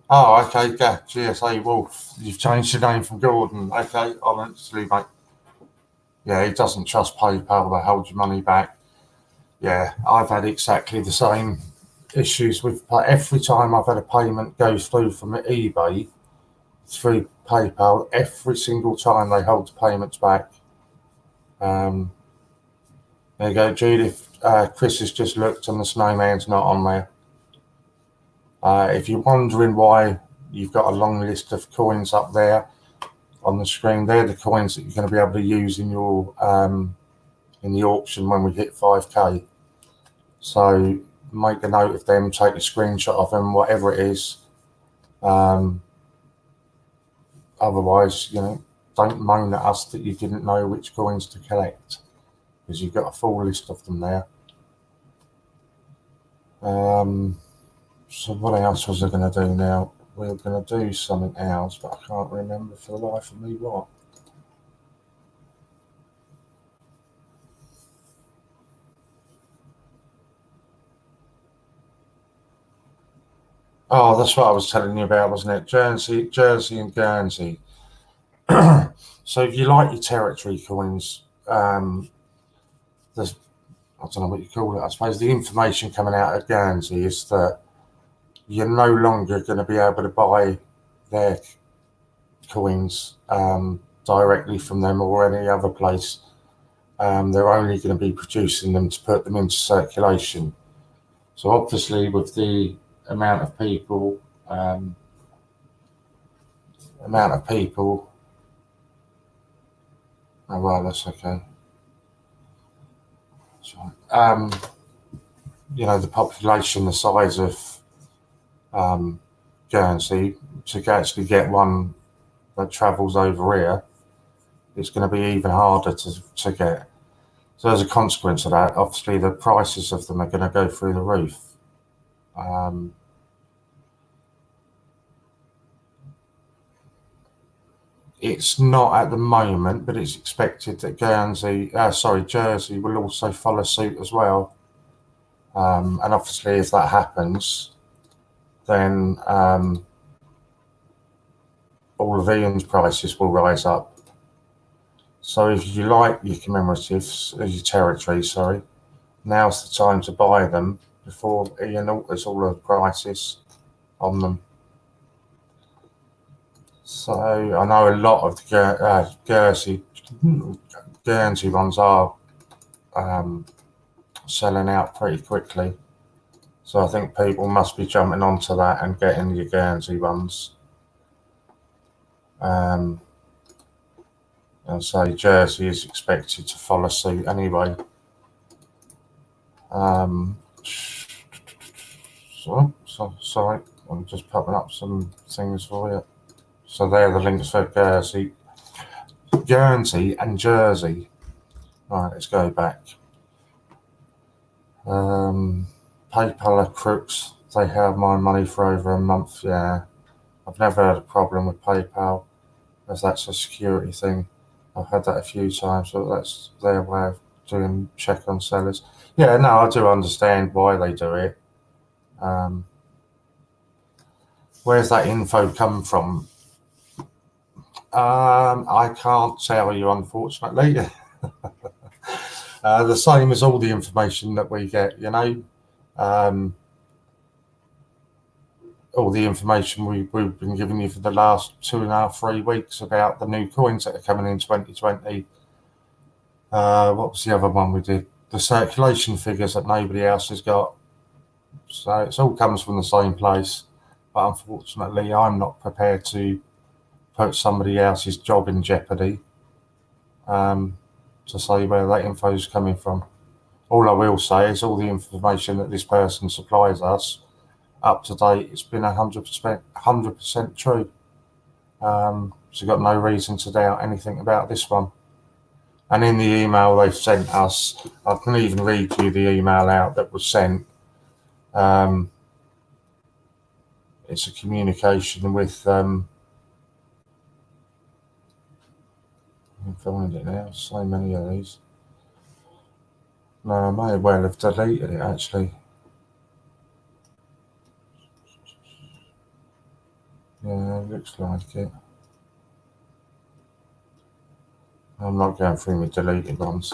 Oh, okay, yeah, GSA Wolf, you've changed your name from Gordon. Okay, honestly, mate. Yeah, he doesn't trust PayPal, they hold your money back. Yeah, I've had exactly the same issues with every time I've had a payment go through from eBay through PayPal, every single time they hold the payments back. There you go, Judith. Chris has just looked and the snowman's not on there. If you're wondering why you've got a long list of coins up there on the screen, they're the coins that you're going to be able to use in your in the auction when we hit 5k. So make a note of them, take a screenshot of them, whatever it is. Otherwise, don't moan at us that you didn't know which coins to collect, because you've got a full list of them there. So what else was I going to do now? We were going to do something else, but I can't remember for the life of me what. Oh, that's what I was telling you about, wasn't it? Jersey and Guernsey. So if you like your territory coins, there's, I don't know what you call it, I suppose the information coming out of Guernsey is that you're no longer going to be able to buy their coins directly from them or any other place. They're only going to be producing them to put them into circulation. So obviously with the amount of people, oh well, that's okay. Sorry. The population, the size of Guernsey, to actually get one that travels over here, it's going to be even harder to get. So as a consequence of that, obviously the prices of them are going to go through the roof. It's not at the moment, but it's expected that Jersey will also follow suit as well. And obviously if that happens, then all of Ian's prices will rise up. So if you like your commemoratives, your territory, now's the time to buy them before Ian alters all the prices on them. So I know a lot of the Guernsey ones are selling out pretty quickly. So I think people must be jumping onto that and getting your Guernsey ones. And so Jersey is expected to follow suit anyway. Sorry, I'm just popping up some things for you. So there are the links for Guernsey and Jersey. Right, let's go back. PayPal are crooks. They have my money for over a month. Yeah, I've never had a problem with PayPal, as that's a security thing. I've had that a few times, so that's their way of doing check on sellers. Yeah, no, I do understand why they do it. Where's that info come from? I can't tell you, unfortunately. The same as all the information that we get, all the information we've been giving you for the last 2.5, 3 weeks about the new coins that are coming in 2020. What was the other one we did? The circulation figures that nobody else has got. So it all comes from the same place, but unfortunately I'm not prepared to put somebody else's job in jeopardy to say where that info is coming from. All I will say is all the information that this person supplies us up to date, it's been 100% true. So you've got no reason to doubt anything about this one. And in the email they've sent us, I can even read you the email out that was sent. It's a communication with, I'm finding it now, so many of these. No, I may well have deleted it actually. Yeah, it looks like it. I'm not going through my deleted ones.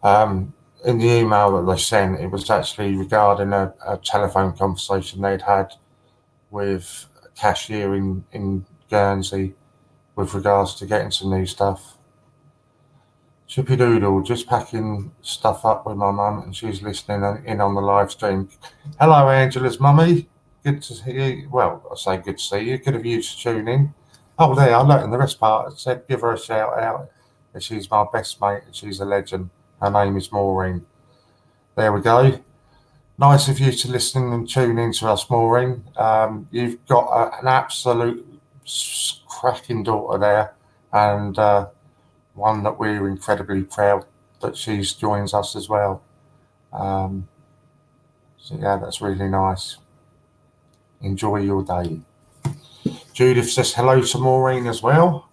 In the email that they sent, it was actually regarding a telephone conversation they'd had with a cashier in Guernsey with regards to getting some new stuff. Chippy Doodle, just packing stuff up with my mum, and she's listening in on the live stream. Hello, Angela's mummy. Good to see you. Well, I say good to see you. Could have used to tune in. Oh, there, I looked in the rest part. It said give her a shout out. She's my best mate and she's a legend. Her name is Maureen. There we go. Nice of you to listen and tune in to us, Maureen. You've got an absolute cracking daughter there, and one that we're incredibly proud that she's joins us as well. So yeah, that's really nice. Enjoy your day. Judith says hello to Maureen as well.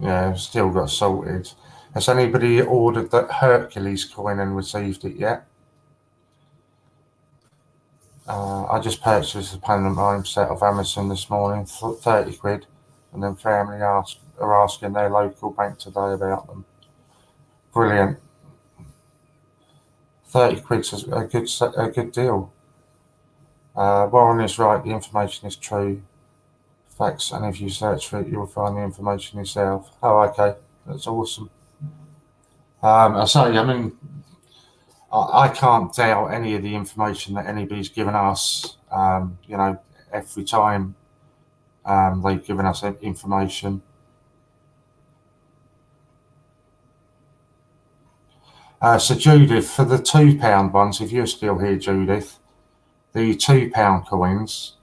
Yeah, still got sorted. Has anybody ordered that Hercules coin and received it yet? I just purchased a pantomime set of Amazon this morning for 30 quid, and then family are asking their local bank today about them. Brilliant. 30 quid's a good deal. Warren is right, the information is true. Facts, and if you search for it, you'll find the information yourself. Oh, okay, that's awesome. I mean, I can't doubt any of the information that anybody's given us. Every time they've given us information. So Judith, for the £2 ones, if you're still here, Judith, the £2 coins,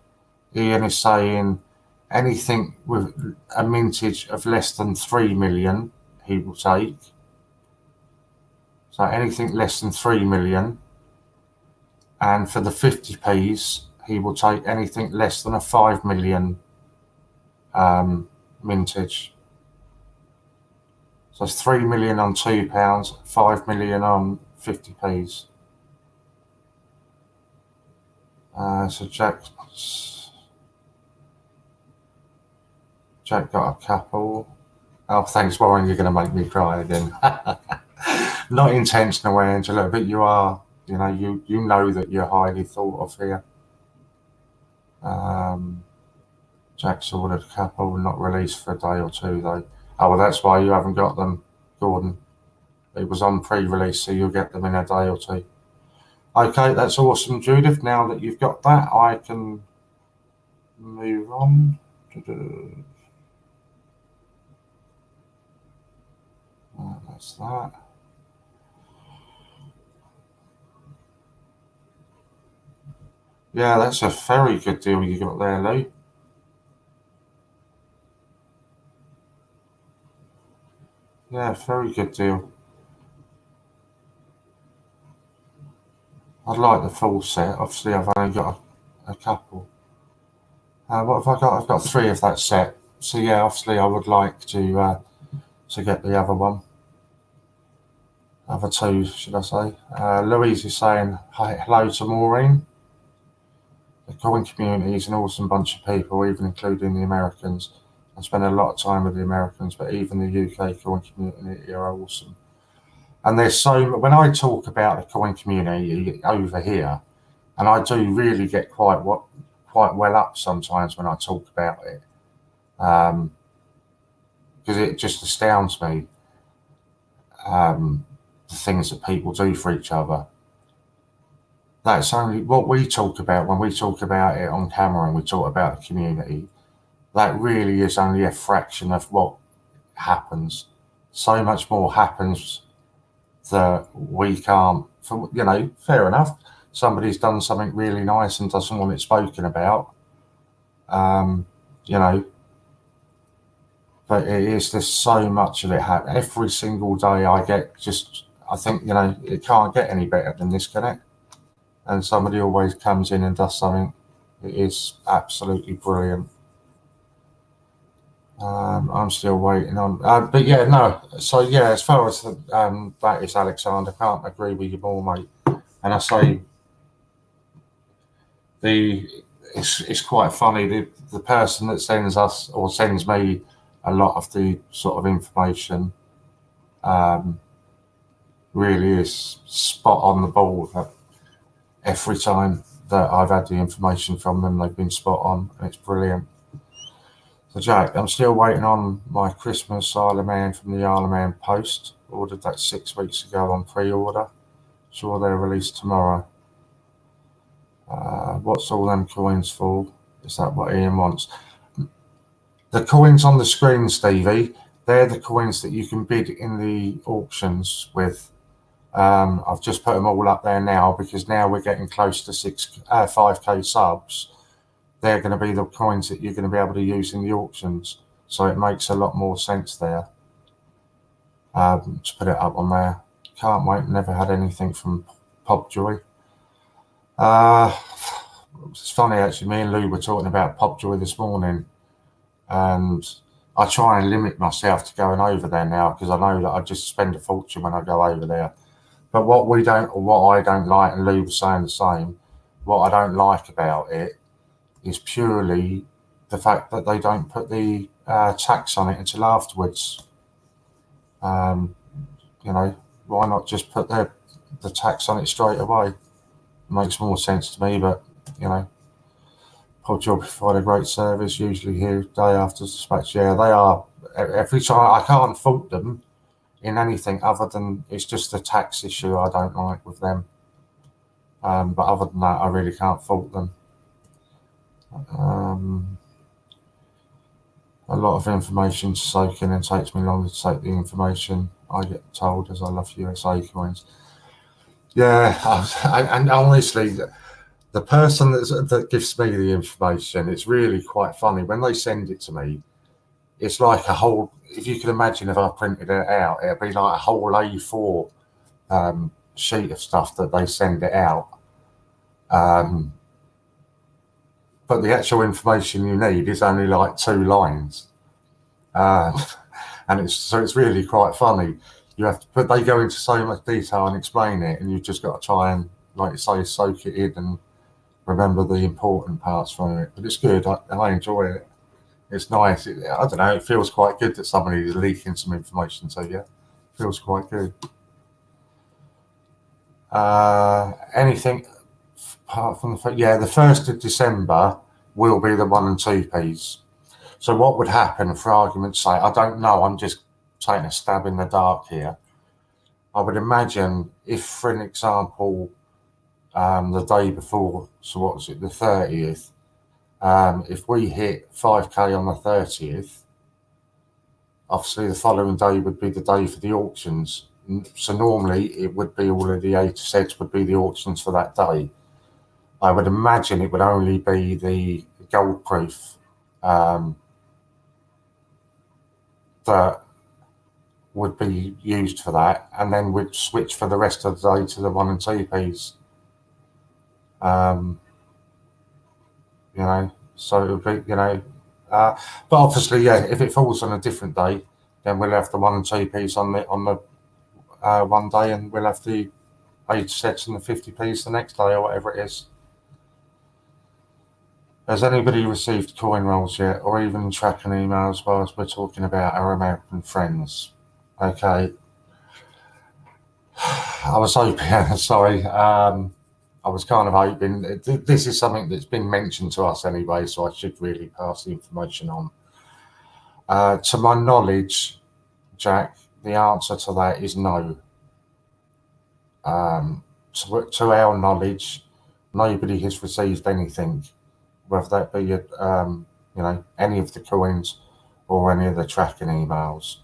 Ian is saying anything with a mintage of less than 3 million, he will take. So anything less than 3 million. And for the 50p's, he will take anything less than a 5 million mintage. So it's 3 million on £2, 5 million on 50p's. So Jack got a couple. Oh, thanks, Warren. You're going to make me cry again. Not intentional, Angela, but you are. You know that you're highly thought of here. Jack's ordered a couple, not released for a day or two though. Oh, well, that's why you haven't got them, Gordon. It was on pre-release, so you'll get them in a day or two. Okay, that's awesome, Judith. Now that you've got that, I can move on. That's that. Yeah, that's a very good deal you got there, Lou. Yeah, very good deal. I'd like the full set. Obviously, I've only got a couple. What have I got? I've got 3 of that set. So yeah, obviously, I would like to get the other one. Other 2, should I say? Louise is saying hi, hello to Maureen. The coin community is an awesome bunch of people, even including the Americans. I spend a lot of time with the Americans, but even the UK coin community are awesome. And there's when I talk about the coin community over here, and I do really get quite well up sometimes when I talk about it, because it just astounds me, the things that people do for each other. that's only what we talk about when we talk about it on camera and we talk about the community. That really is only a fraction of what happens. So much more happens that we can't, fair enough. Somebody's done something really nice and doesn't want it spoken about, you know, but it is, there's so much of it happening. Every single day I think, it can't get any better than this, can it? And somebody always comes in and does something. It is absolutely brilliant. I'm still waiting on, but yeah, no. So yeah, as far as that is, Alexander, can't agree with you more, mate. And I say it's quite funny. The person that sends us or sends me a lot of the sort of information really is spot on the ball. Every time that I've had the information from them, they've been spot on, and it's brilliant. So Jack, I'm still waiting on my Christmas Isle of Man from the Isle of Man post. Ordered that 6 weeks ago on pre-order. Sure they're released tomorrow. What's all them coins for? Is that what Ian wants? The coins on the screen, Stevie, they're the coins that you can bid in the auctions with. I've just put them all up there now because now we're getting close to 5k subs. They're going to be the coins that you're going to be able to use in the auctions. So it makes a lot more sense there. To put it up on there. Can't wait. Never had anything from Popjoy. It's funny actually. Me and Lou were talking about Popjoy this morning, and I try and limit myself to going over there now because I know that I just spend a fortune when I go over there. But what I don't like, and Lou was saying the same, what I don't like about it is purely the fact that they don't put the tax on it until afterwards. Why not just put the tax on it straight away? It makes more sense to me, but Podjob provide a great service, usually here day after dispatch. Yeah, they are. Every time I can't fault them in anything other than it's just the tax issue I don't like with them. But other than that, I really can't fault them. A lot of information to soak in and takes me longer to take the information. I get told as I love USA coins. Yeah, and honestly, the person that gives me the information, it's really quite funny. When they send it to me, it's like a whole, if you can imagine if I printed it out, it'd be like a whole A4 sheet of stuff that they send it out. But the actual information you need is only like 2 lines. And it's really quite funny. They go into so much detail and explain it, and you've just got to try and, like you say, soak it in and remember the important parts from it. But it's good. I enjoy it. It's nice. I don't know. It feels quite good that somebody is leaking some information to you. It feels quite good. Anything apart from the 1st of December will be the 1 and 2p's. So what would happen, for argument's sake, I don't know, I'm just taking a stab in the dark here. I would imagine if, for an example, the day before, so what was it, the 30th, if we hit 5k on the 30th, obviously the following day would be the day for the auctions. So normally it would be all of the A to Zs would be the auctions for that day. I would imagine it would only be the gold proof that would be used for that, and then we'd switch for the rest of the day to the 1 and 2p's. So it would be, but obviously, yeah, if it falls on a different day, then we'll have the 1 and 2p's on the one day, and we'll have the 8 sets and the 50p's the next day, or whatever it is. Has anybody received coin rolls yet, or even tracking emails whilst we're talking about our American friends? Okay. I was hoping, sorry, I was kind of hoping, this is something that's been mentioned to us anyway, so I should really pass the information on. To my knowledge, Jack, the answer to that is no. To our knowledge, nobody has received anything, whether that be any of the coins or any of the tracking emails.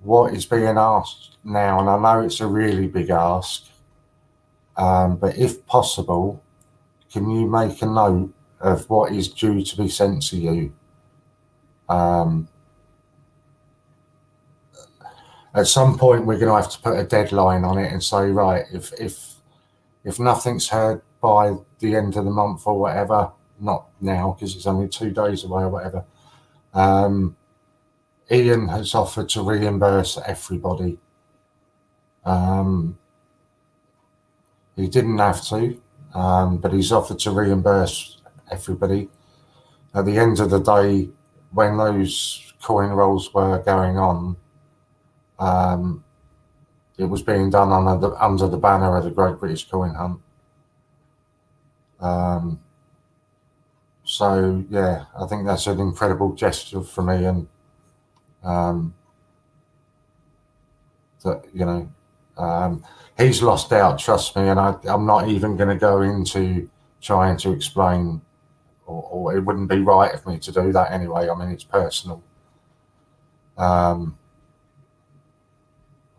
What is being asked now, and I know it's a really big ask, but if possible, can you make a note of what is due to be sent to you? At some point, we're going to have to put a deadline on it and say, right, if nothing's heard by the end of the month or whatever, not now because it's only 2 days away or whatever, Ian has offered to reimburse everybody. He didn't have to, but he's offered to reimburse everybody. At the end of the day, when those coin rolls were going on, it was being done under the banner of the Great British Coin Hunt. So yeah, I think that's an incredible gesture from Ian. He's lost out, trust me, and I'm not even going to go into trying to explain, or it wouldn't be right of me to do that anyway. I mean, it's personal.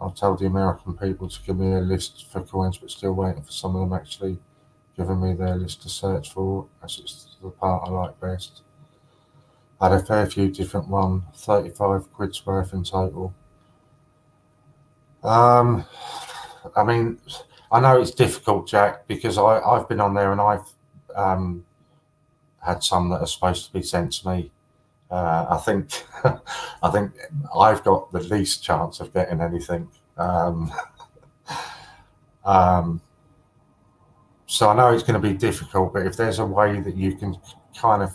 I've told the American people to give me a list for coins, but still waiting for some of them actually giving me their list to search for, as it's the part I like best. I had a fair few different ones, 35 quid's worth in total. I mean, I know it's difficult, Jack, because I've been on there and I've had some that are supposed to be sent to me. I think I've got the least chance of getting anything. So I know it's going to be difficult, but if there's a way that you can kind of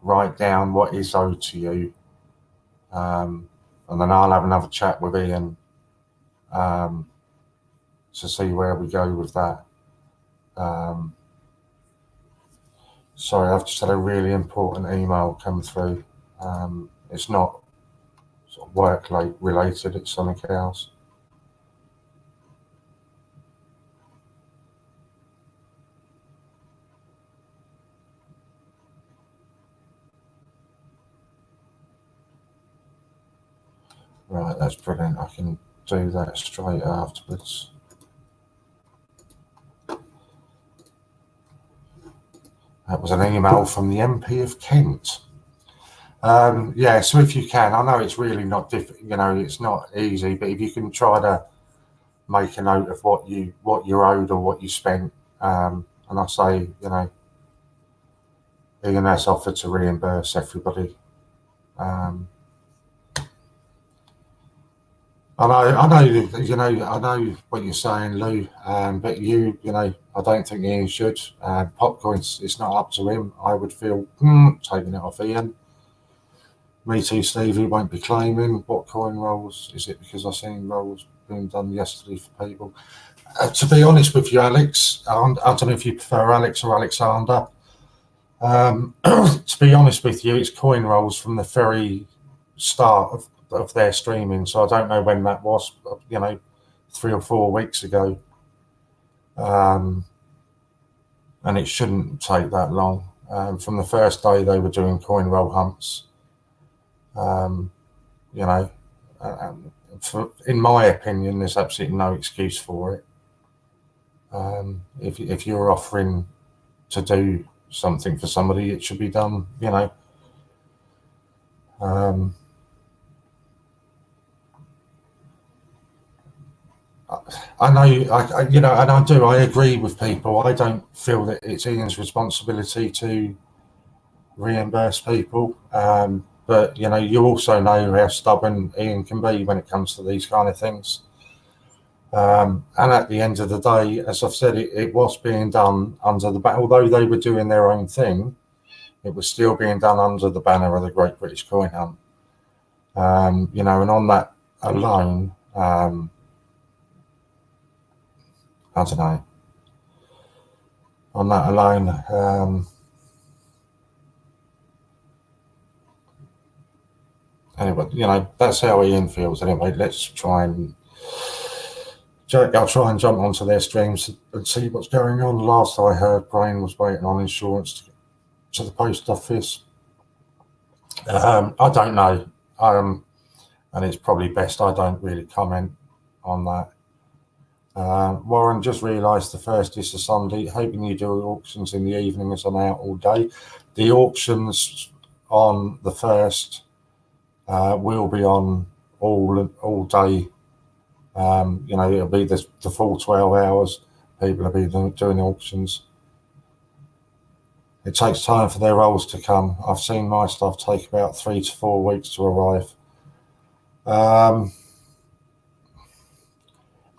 write down what is owed to you, and then I'll have another chat with Ian to see where we go with that. Sorry, I've just had a really important email come through. It's not sort of work related, it's something else. Right, that's brilliant. I can do that straight afterwards. That was an email from the MP of Kent. Yeah, so if you can, I know it's really not it's not easy, but if you can try to make a note of what you're owed or what you spent, and I say, Ian has offered to reimburse everybody. I know what you're saying, Lou, but I don't think Ian should. Popcoins, it's not up to him. I would feel taking it off Ian. Me too, Stevie won't be claiming. What coin rolls? Is it because I've seen rolls being done yesterday for people? To be honest with you, Alex, I don't know if you prefer Alex or Alexander. To be honest with you, it's coin rolls from the very start of their streaming. So I don't know when that was, 3 or 4 weeks ago. And it shouldn't take that long. From the first day they were doing coin roll hunts. In my opinion, there's absolutely no excuse for it. If you're offering to do something for somebody, it should be done. I know, I agree with people. I don't feel that it's Ian's responsibility to reimburse people. But you also know how stubborn Ian can be when it comes to these kind of things. And at the end of the day, as I've said, it was being done under the banner. Although they were doing their own thing, it was still being done under the banner of the Great British Coin Hunt. And on that alone, I don't know. On that alone, anyway, that's how Ian feels. Anyway, let's try and I'll try and jump onto their streams and see what's going on. Last I heard, Brain was waiting on insurance to the post office. I don't know, and it's probably best I don't really comment on that. Warren, just realised the first is a Sunday. Hoping you do auctions in the evening as I'm out all day. The auctions on the first will be on all day. It'll be the full 12 hours. People will be doing auctions. It takes time for their rolls to come. I've seen my stuff take about 3 to 4 weeks to arrive.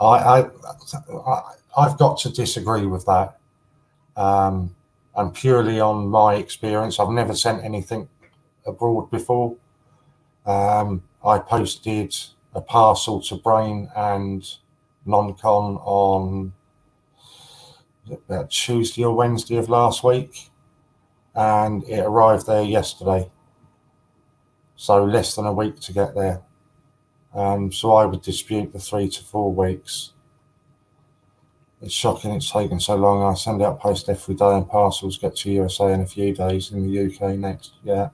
I've got to disagree with that. And purely on my experience, I've never sent anything abroad before. I posted a parcel to Brain and Non-Con on about Tuesday or Wednesday of last week, and it arrived there yesterday. So less than a week to get there. So I would dispute the 3 to 4 weeks. It's shocking it's taken so long. I send out post every day and parcels get to USA in a few days, in the UK next. Yeah.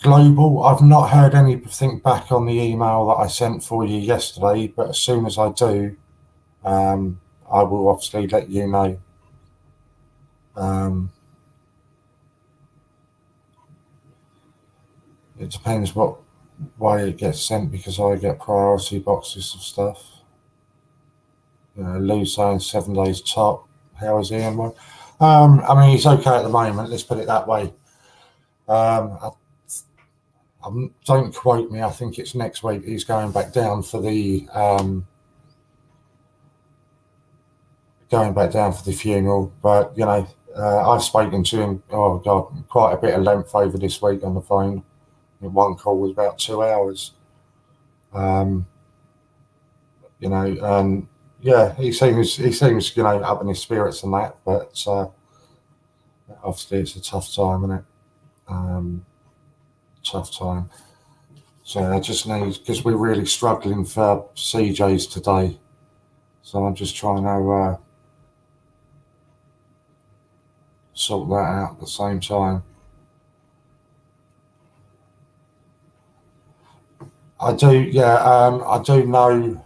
Global, I've not heard anything back on the email that I sent for you yesterday, but as soon as I do, I will obviously let you know. It depends what way it gets sent, because I get priority boxes of stuff. Lou saying 7 days top. How is Ian? I mean, he's okay at the moment. Let's put it that way. Don't quote me. I think it's next week. He's going back down for the funeral. But I've spoken to him. Oh God, quite a bit of length over this week on the phone. One call was about 2 hours. And yeah, he seems up in his spirits and that. But obviously, it's a tough time, isn't it? Tough time. So I just need, because we're really struggling for CJs today. So I'm just trying to sort that out at the same time. I do, yeah. I do know.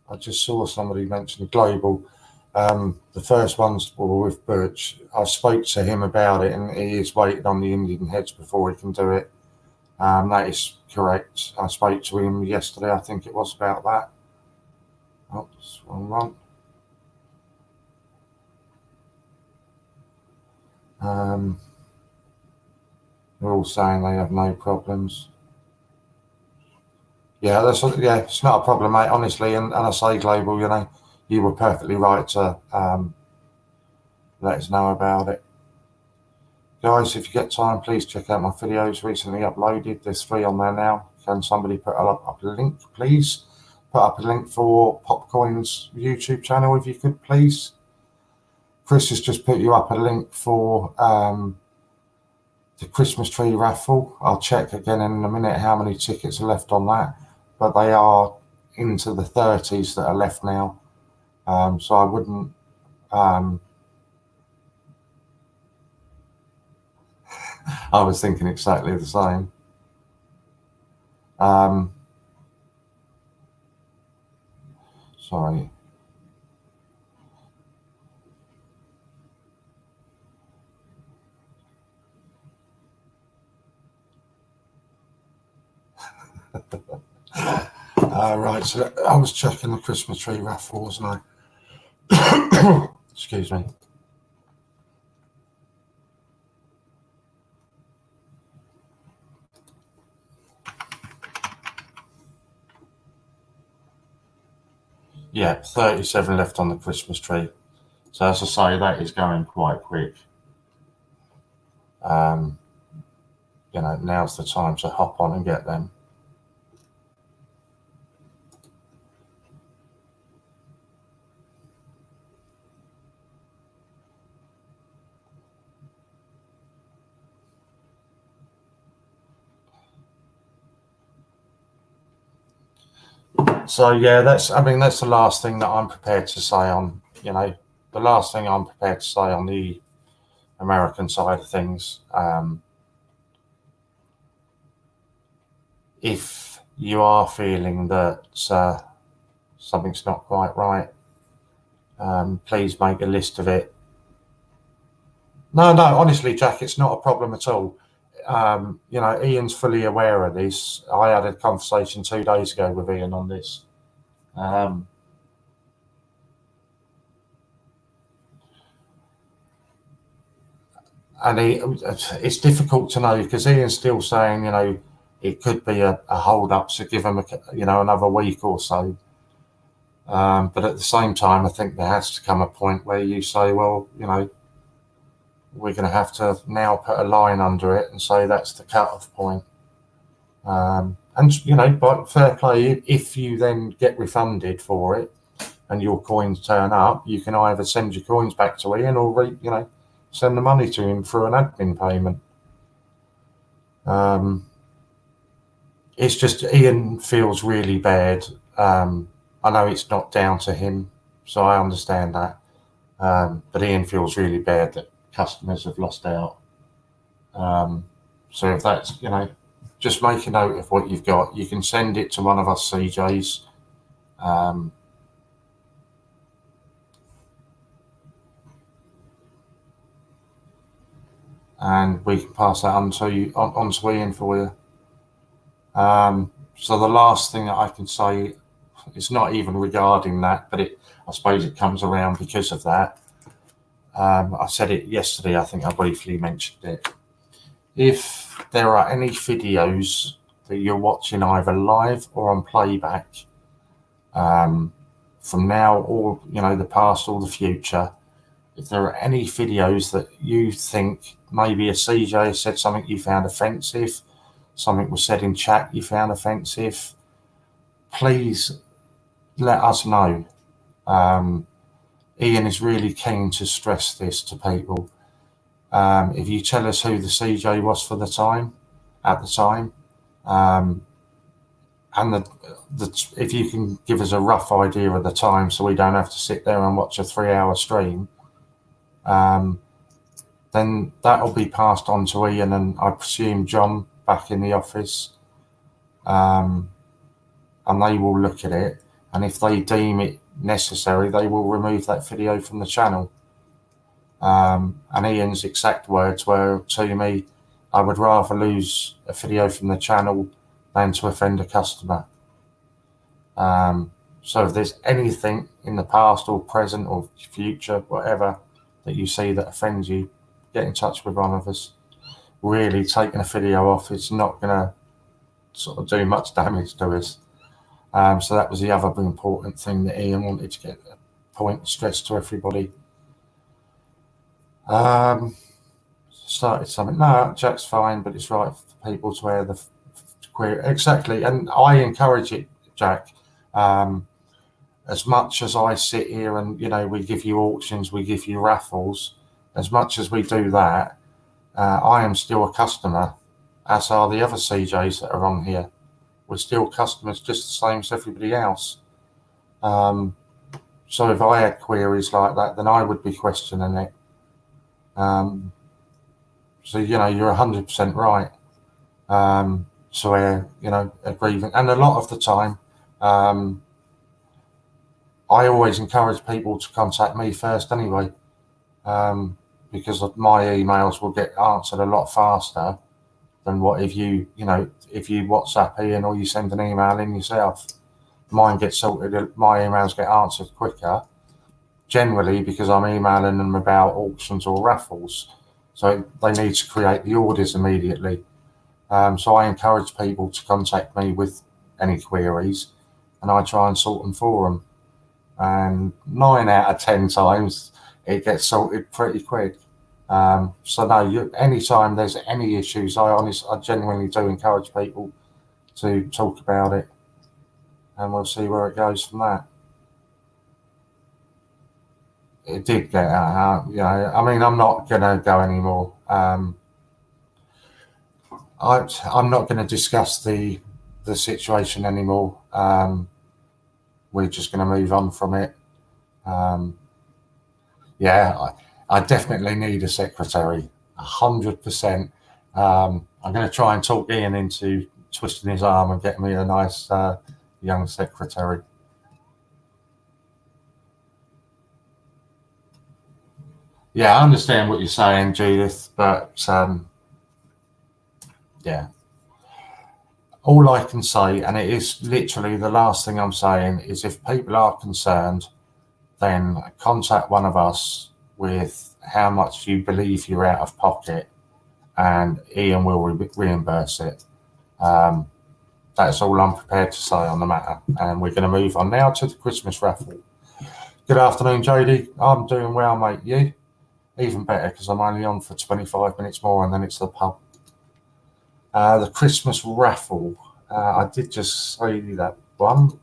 I just saw somebody mention Global. The first ones were with Birch. I spoke to him about it, and he is waiting on the Indian heads before he can do it. That is correct. I spoke to him yesterday. I think it was about that. Oh, that's wrong one. They're all saying they have no problems. Yeah, it's not a problem, mate. Honestly, and I say, Global, you were perfectly right to let us know about it. Guys, if you get time, please check out my videos recently uploaded. There's 3 on there now. Can somebody put up a link, please? Put up a link for Popcoin's YouTube channel, if you could, please. Chris has just put you up a link for the Christmas tree raffle. I'll check again in a minute how many tickets are left on that, but they are into the 30s that are left now. So I wouldn't. I was thinking exactly the same. Sorry. Right, so I was checking the Christmas tree raffle, wasn't I? Excuse me. Yeah, 37 left on the Christmas tree. So as I say, that is going quite quick. Now's the time to hop on and get them. So yeah, that's the last thing that I'm prepared to say on, the last thing I'm prepared to say on the American side of things. If you are feeling that something's not quite right, please make a list of it. No, honestly, Jack, it's not a problem at all. Ian's fully aware of this. I had a conversation 2 days ago with Ian on this. And it's difficult to know because Ian's still saying, it could be a hold up, so give him another week or so. But at the same time, I think there has to come a point where you say, well, we're going to have to now put a line under it and say that's the cut-off point. But fair play, if you then get refunded for it and your coins turn up, you can either send your coins back to Ian or send the money to him through an admin payment. It's just Ian feels really bad. I know it's not down to him, so I understand that. But Ian feels really bad that customers have lost out. So if that's, just make a note of what you've got. You can send it to one of us CJs. And we can pass that on to Ian for you. So the last thing that I can say, it's not even regarding that, but I suppose it comes around because of that. I said it yesterday, I think I briefly mentioned it. If there are any videos that you're watching either live or on playback, from now or, the past or the future, if there are any videos that you think maybe a CJ said something you found offensive, something was said in chat you found offensive, please let us know. Ian is really keen to stress this to people. If you tell us who the CJ was at the time, and if you can give us a rough idea of the time so we don't have to sit there and watch a 3-hour stream, then that'll be passed on to Ian and I presume John back in the office, and they will look at it, and if they deem it necessary, they will remove that video from the channel. And Ian's exact words were to me, I would rather lose a video from the channel than to offend a customer. So if there's anything in the past or present or future, whatever, that you see that offends you, get in touch with one of us. Really, taking a video off, it's not going to sort of do much damage to us. So that was the other important thing that Ian wanted to get a point stressed to everybody. Started something. No, Jack's fine, but it's right for people to wear the query. Exactly, and I encourage it, Jack. As much as I sit here and, we give you auctions, we give you raffles, as much as we do that, I am still a customer, as are the other CJs that are on here. We're still customers just the same as everybody else. So if I had queries like that, then I would be questioning it. So, you're 100% right. So, agreement. And a lot of the time, I always encourage people to contact me first anyway, because my emails will get answered a lot faster than what if you WhatsApp Ian or you send an email in yourself. Mine gets sorted, my emails get answered quicker, generally because I'm emailing them about auctions or raffles. So they need to create the orders immediately. So I encourage people to contact me with any queries and I try and sort them for them. And 9 out of 10 times it gets sorted pretty quick. So no, anytime there's any issues, I genuinely do encourage people to talk about it, and we'll see where it goes from that. It did get out, I mean, I'm not going to go anymore. I'm not going to discuss the situation anymore. we're just going to move on from it. Yeah, I definitely need a secretary, 100%. I'm going to try and talk Ian into twisting his arm and getting me a nice young secretary. Yeah, I understand what you're saying, Judith, but yeah. All I can say, and it is literally the last thing I'm saying, is if people are concerned, then contact one of us with how much you believe you're out of pocket, and Ian will reimburse it. That's all I'm prepared to say on the matter. And we're going to move on now to the Christmas raffle. Good afternoon, Jodie. I'm doing well, mate. You? Even better, because I'm only on for 25 minutes more and then it's the pub. The Christmas raffle. I did just say that one.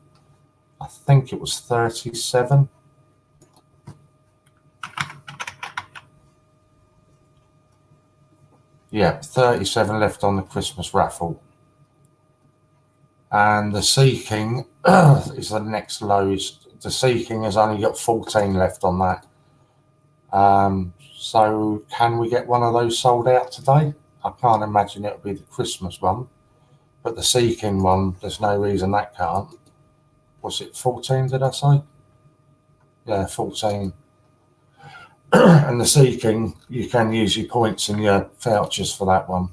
I think it was 37. Yeah, 37 left on the Christmas raffle. And the Sea-King is the next lowest. The Sea-King has only got 14 left on that. So can we get one of those sold out today? I can't imagine it'll be the Christmas one, but the Sea-King one, there's no reason that can't. Was it 14, did I say? Yeah, 14. And the Sea-King, you can use your points and your vouchers for that one.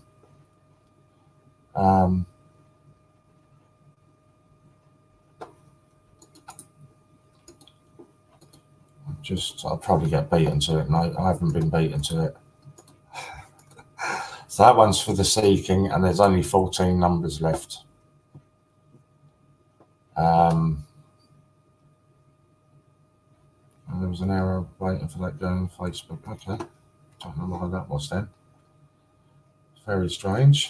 I'll probably get beaten to it. No, I haven't been beaten to it. So that one's for the Sea-King, and there's only 14 numbers left. And there was an error waiting for that going on Facebook. Okay, don't know why that was then. It's very strange.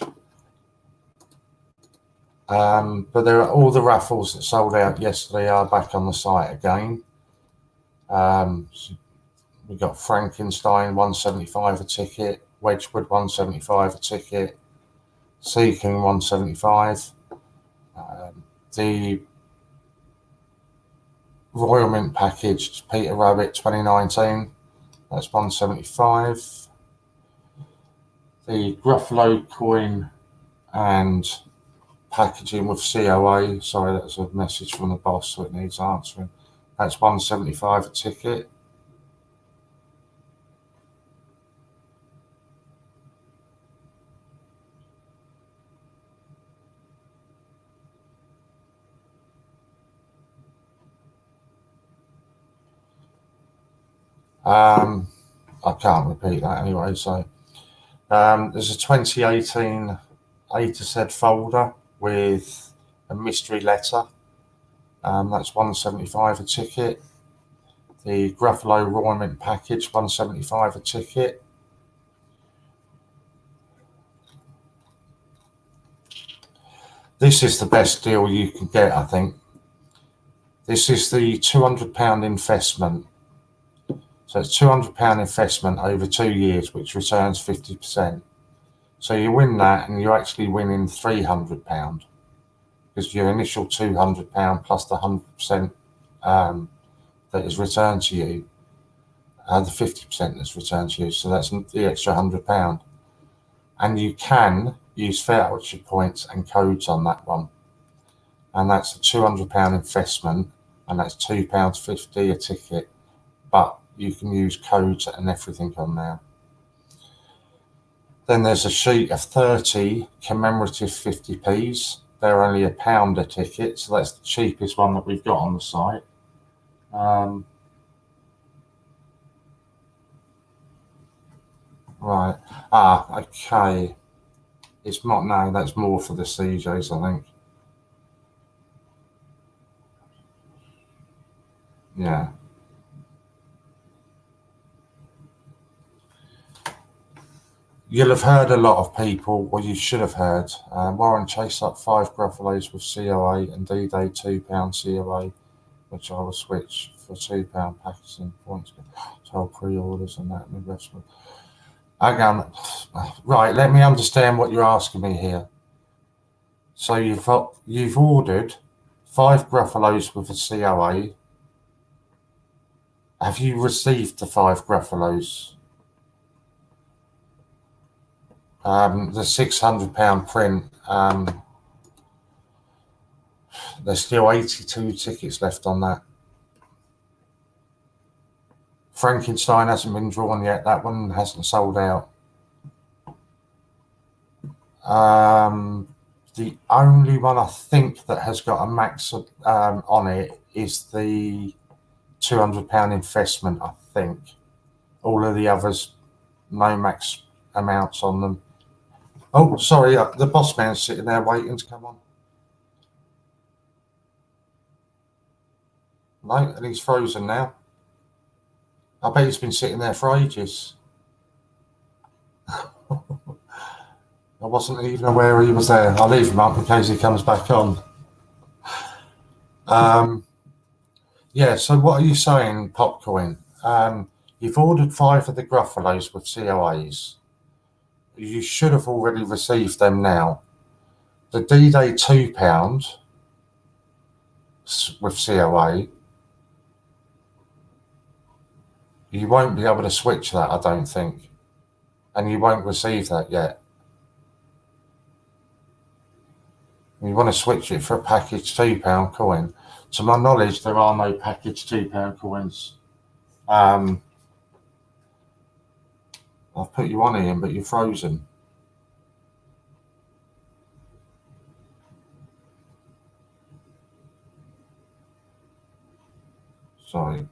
But there are all the raffles that sold out yesterday are back on the site again. We got Frankenstein, 175 a ticket. Wedgwood, 175 a ticket. Sea-King, 175. The Royal Mint package, Peter Rabbit 2019, that's 175. The Gruffalo coin and packaging with COA, sorry, that's a message from the boss, so it needs answering. That's 175 a ticket. I can't repeat that anyway, so there's a 2018 A to Z folder with a mystery letter. That's 175 a ticket. The Gruffalo Royal Mint package, 175 a ticket. This is the best deal you can get, I think. This is the £200 investment. So it's £200 investment over 2 years, which returns 50%. So you win that, and you're actually winning £300 because your initial £200 plus the 100% that is returned to you, the 50% that's returned to you. So that's the extra £100, and you can use voucher points and codes on that one. And that's a £200 investment, and that's £2.50 a ticket. But you can use codes and everything on there. Then there's a sheet of 30 commemorative 50p's. They're only £1 a ticket, so that's the cheapest one that we've got on the site. Right. Okay. It's not, no, that's more for the CJs, I think. Yeah. You'll have heard a lot of people, or you should have heard, Warren chased up 5 Gruffalos with COA and D-Day £2 COA, which I will switch for £2 packaging points. So pre-orders and that and investment. Again, right, let me understand what you're asking me here. So you've ordered 5 Gruffalos with a COA. Have you received the 5 Gruffalos? The £600 print. There's still 82 tickets left on that. Frankenstein hasn't been drawn yet. That one hasn't sold out. The only one I think that has got a max on it is the £200 investment, I think. All of the others, no max amounts on them. Oh, sorry, the boss man's sitting there waiting to come on. No, and he's frozen now. I bet he's been sitting there for ages. I wasn't even aware he was there. I'll leave him up in case he comes back on. Yeah, so what are you saying, Popcoin? You've ordered 5 of the Gruffalos with COAs. You should have already received them now. The D-Day £2 with COA, you won't be able to switch that, I don't think. And you won't receive that yet. You want to switch it for a package £2 coin. To my knowledge, there are no package £2 coins. I've put you on, Ian, but you're frozen. Sorry.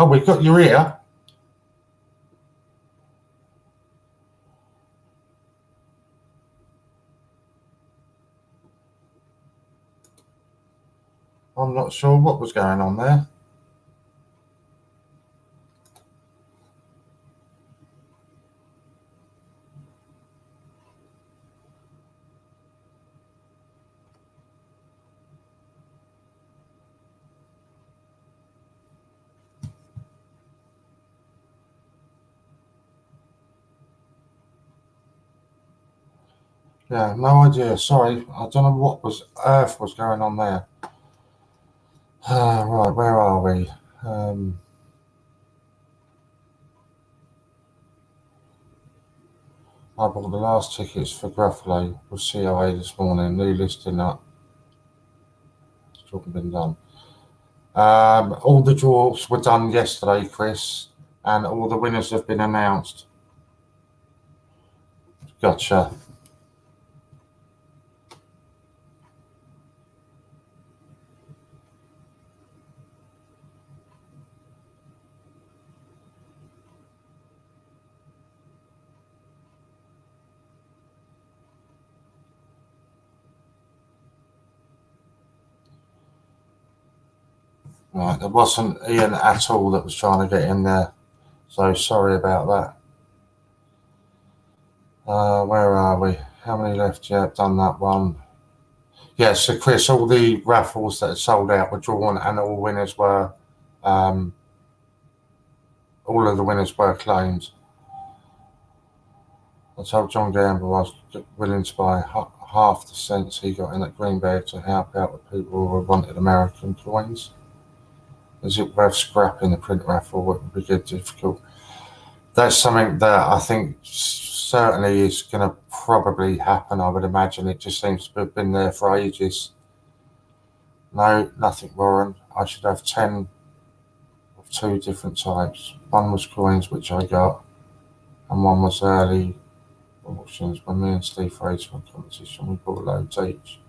Oh, we've got your ear. I'm not sure what was going on there. Yeah, no idea. Sorry, I don't know what earth was going on there. Right, where are we? I bought the last tickets for Gruffalo with COA this morning. New listing up. It's all been done. All the draws were done yesterday, Chris, and all the winners have been announced. Gotcha. Right, there wasn't Ian at all that was trying to get in there, so sorry about that. Where are we? How many left? Yeah, done that one. Yeah, so Chris, all the raffles that had sold out were drawn, and all winners were, all of the winners were claimed. I told John Gamble I was willing to buy half the cents he got in that greenbag to help out the people who wanted American coins. Is it worth scrapping the print raffle? It would be good, difficult. That's something that I think certainly is going to probably happen. I would imagine. It just seems to have been there for ages. No, nothing, Warren. I should have 10 of 2 different types. One was coins, which I got, and one was early auctions. When me and Steve raced for competition, we bought loads each.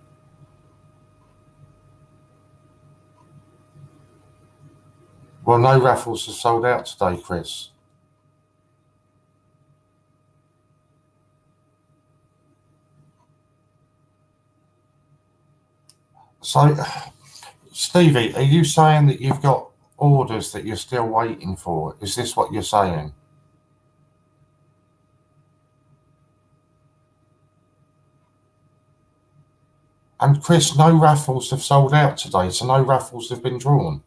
Well, no raffles have sold out today, Chris. So, Stevie, are you saying that you've got orders that you're still waiting for? Is this what you're saying? And Chris, no raffles have sold out today, so no raffles have been drawn.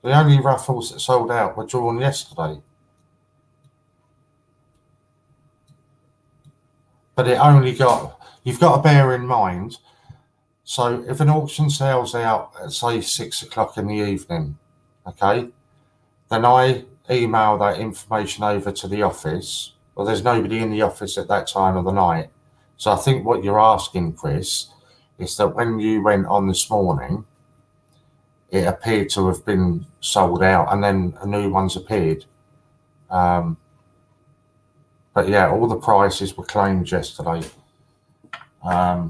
The only raffles that sold out were drawn yesterday. But it only got, you've got to bear in mind, so if an auction sells out at say 6 o'clock in the evening, okay, then I email that information over to the office. Well, there's nobody in the office at that time of the night. So I think what you're asking, Chris, is that when you went on this morning, it appeared to have been sold out and then a new one's appeared. But yeah, all the prices were claimed yesterday. I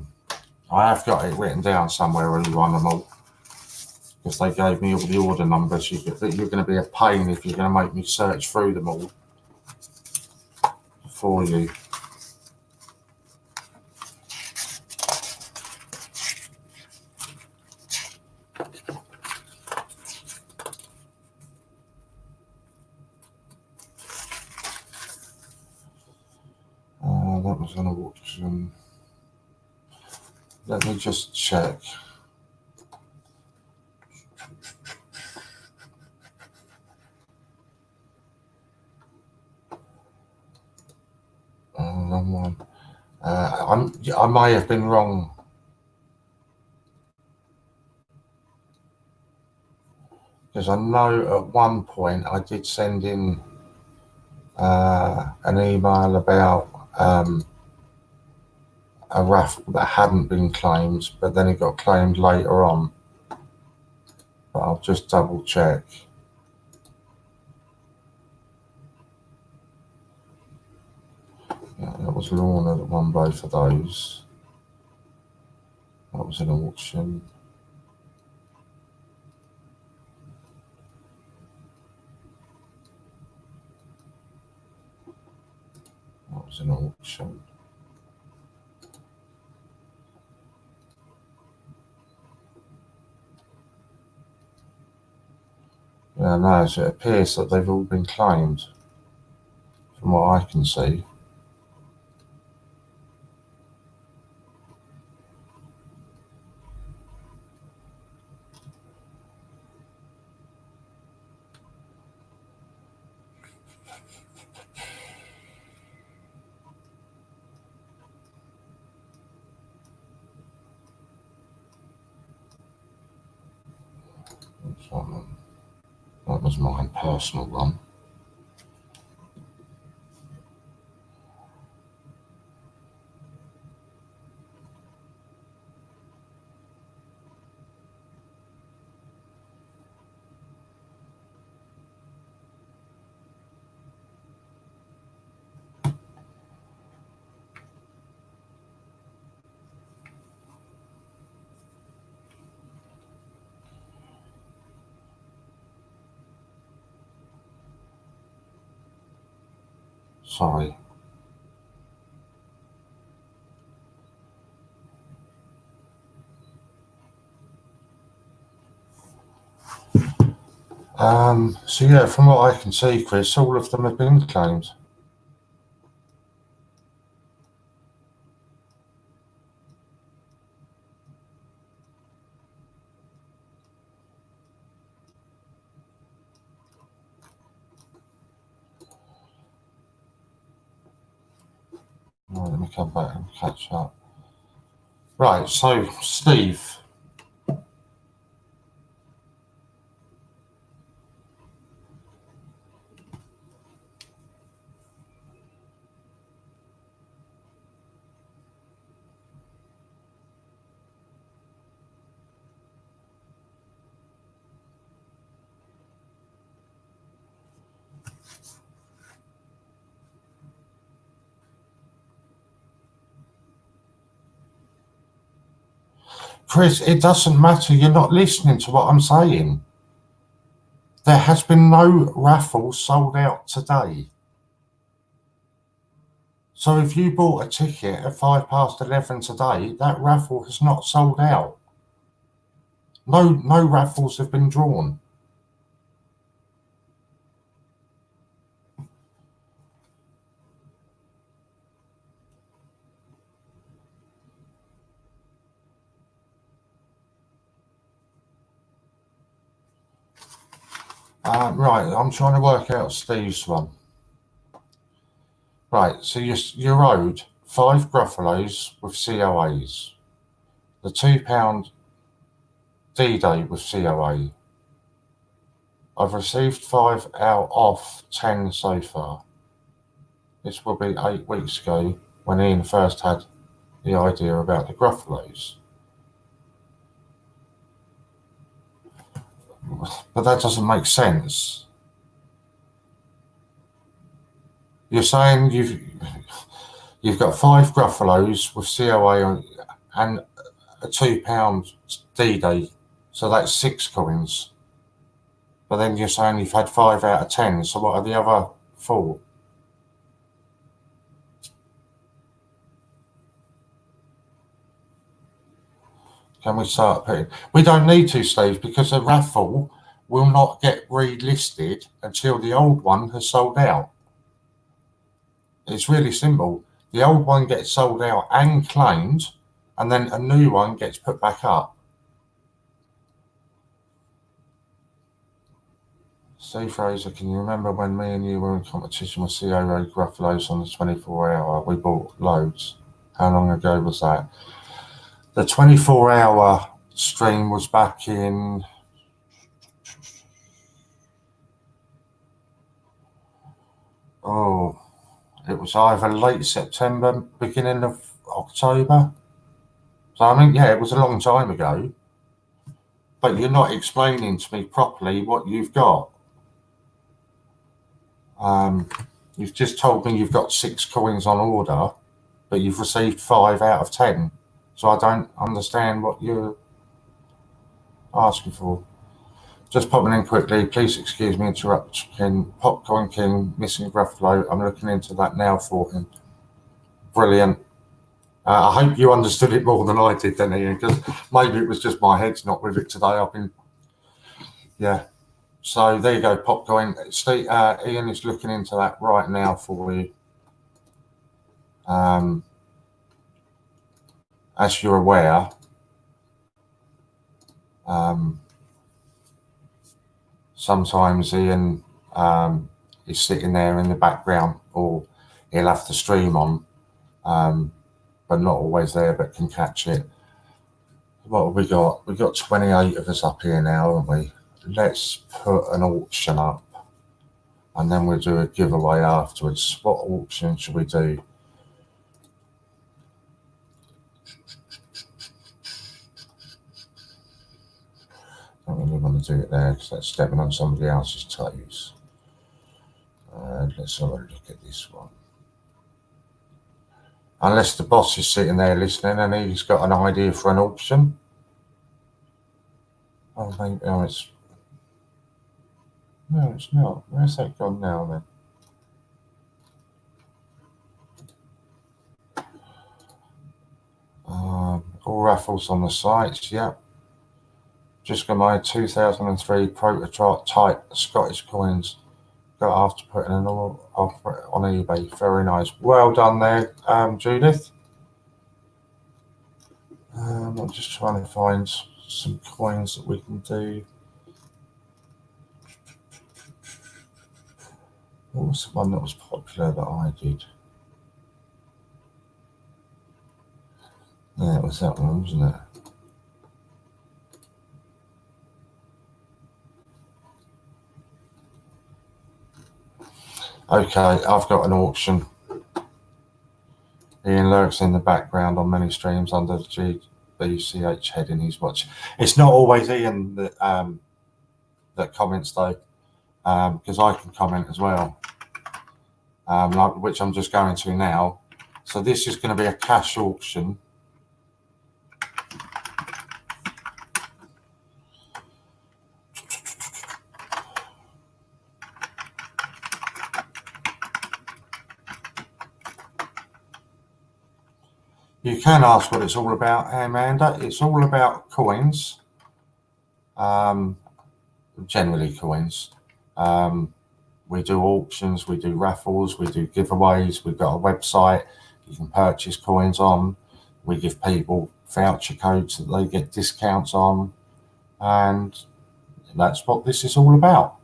have got it written down somewhere where you want them all, because they gave me all the order numbers. You're going to be a pain if you're going to make me search through them all for you. That was an auction. Let me just check. Wrong one. I may have been wrong. Because I know at one point I did send in an email about a raffle that hadn't been claimed, but then it got claimed later on. But I'll just double check. Yeah, that was Lorna that won both of those. That was an auction. That was an auction. Yeah, no, so it appears that they've all been claimed, from what I can see. That was my personal one. Sorry. So yeah, from what I can see, Chris, all of them have been claimed. Right, let me come back and catch up. Right, so Steve. Chris, it doesn't matter. You're not listening to what I'm saying. There has been no raffle sold out today. So if you bought a ticket at 11:05 today, that raffle has not sold out. No raffles have been drawn. Right, I'm trying to work out Steve's one. Right, so you owed 5 Gruffalos with COAs, the £2 D-Day with COA. I've received 5 out of 10 so far. This will be 8 weeks ago when Ian first had the idea about the Gruffalos. But that doesn't make sense. You're saying you've got 5 Gruffalos with COA and a £2 D-Day, so that's 6 coins. But then you're saying you've had 5 out of 10, so what are the other 4? Can we start putting? We don't need to, Steve, because the raffle will not get relisted until the old one has sold out. It's really simple. The old one gets sold out and claimed, and then a new one gets put back up. Steve Fraser, can you remember when me and you were in competition with CO Gruffalos on the 24-hour? We bought loads. How long ago was that? The 24-hour stream was back in... Oh, it was either late September, beginning of October. So, I mean, yeah, it was a long time ago. But you're not explaining to me properly what you've got. You've just told me you've got 6 coins on order, but you've received 5 out of 10. So I don't understand what you're asking for. Just popping in quickly. Please excuse me interrupting. Popcorn King, missing Gruffalo. I'm looking into that now for him. Brilliant. I hope you understood it more than I did then, Ian, because maybe it was just my head's not with it today. I've been, yeah. So there you go, Popcorn. Steve, Ian is looking into that right now for you. As you're aware, sometimes Ian is sitting there in the background, or he'll have the stream on, but not always there, but can catch it. What have we got? We've got 28 of us up here now, haven't we? Let's put an auction up, and then we'll do a giveaway afterwards. What auction should we do? I don't really want to do it there because that's stepping on somebody else's toes. Let's have a look at this one. Unless the boss is sitting there listening and he's got an idea for an auction. Oh, maybe, oh, it's... No, it's not. Where's that gone now, then? All raffles on the sites, yep. Just got my 2003 prototype Scottish coins. Got after putting an offer on eBay. Very nice. Well done there, Judith. I'm just trying to find some coins that we can do. What was the one that was popular that I did? Yeah, it was that one, wasn't it? Okay, I've got an auction. Ian lurks in the background on many streams under the TGBCH heading he's watching. It's not always Ian that comments though, because I can comment as well, which I'm just going to now. So this is going to be a cash auction. You can ask what it's all about, Amanda. It's all about coins, generally coins. We do auctions, we do raffles, we do giveaways. We've got a website you can purchase coins on. We give people voucher codes that they get discounts on, and that's what this is all about.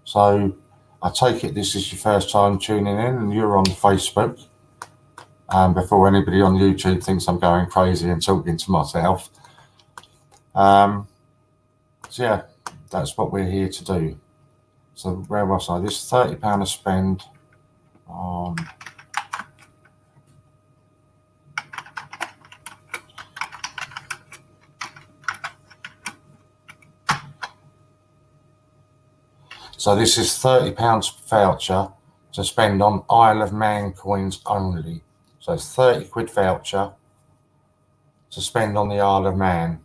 So I take it this is your first time tuning in and you're on Facebook. Before anybody on YouTube thinks I'm going crazy and talking to myself. So yeah, that's what we're here to do. So where was I? This £30 to spend on so this is £30 voucher to spend on Isle of Man coins only. So it's 30 quid voucher to spend on the Isle of Man.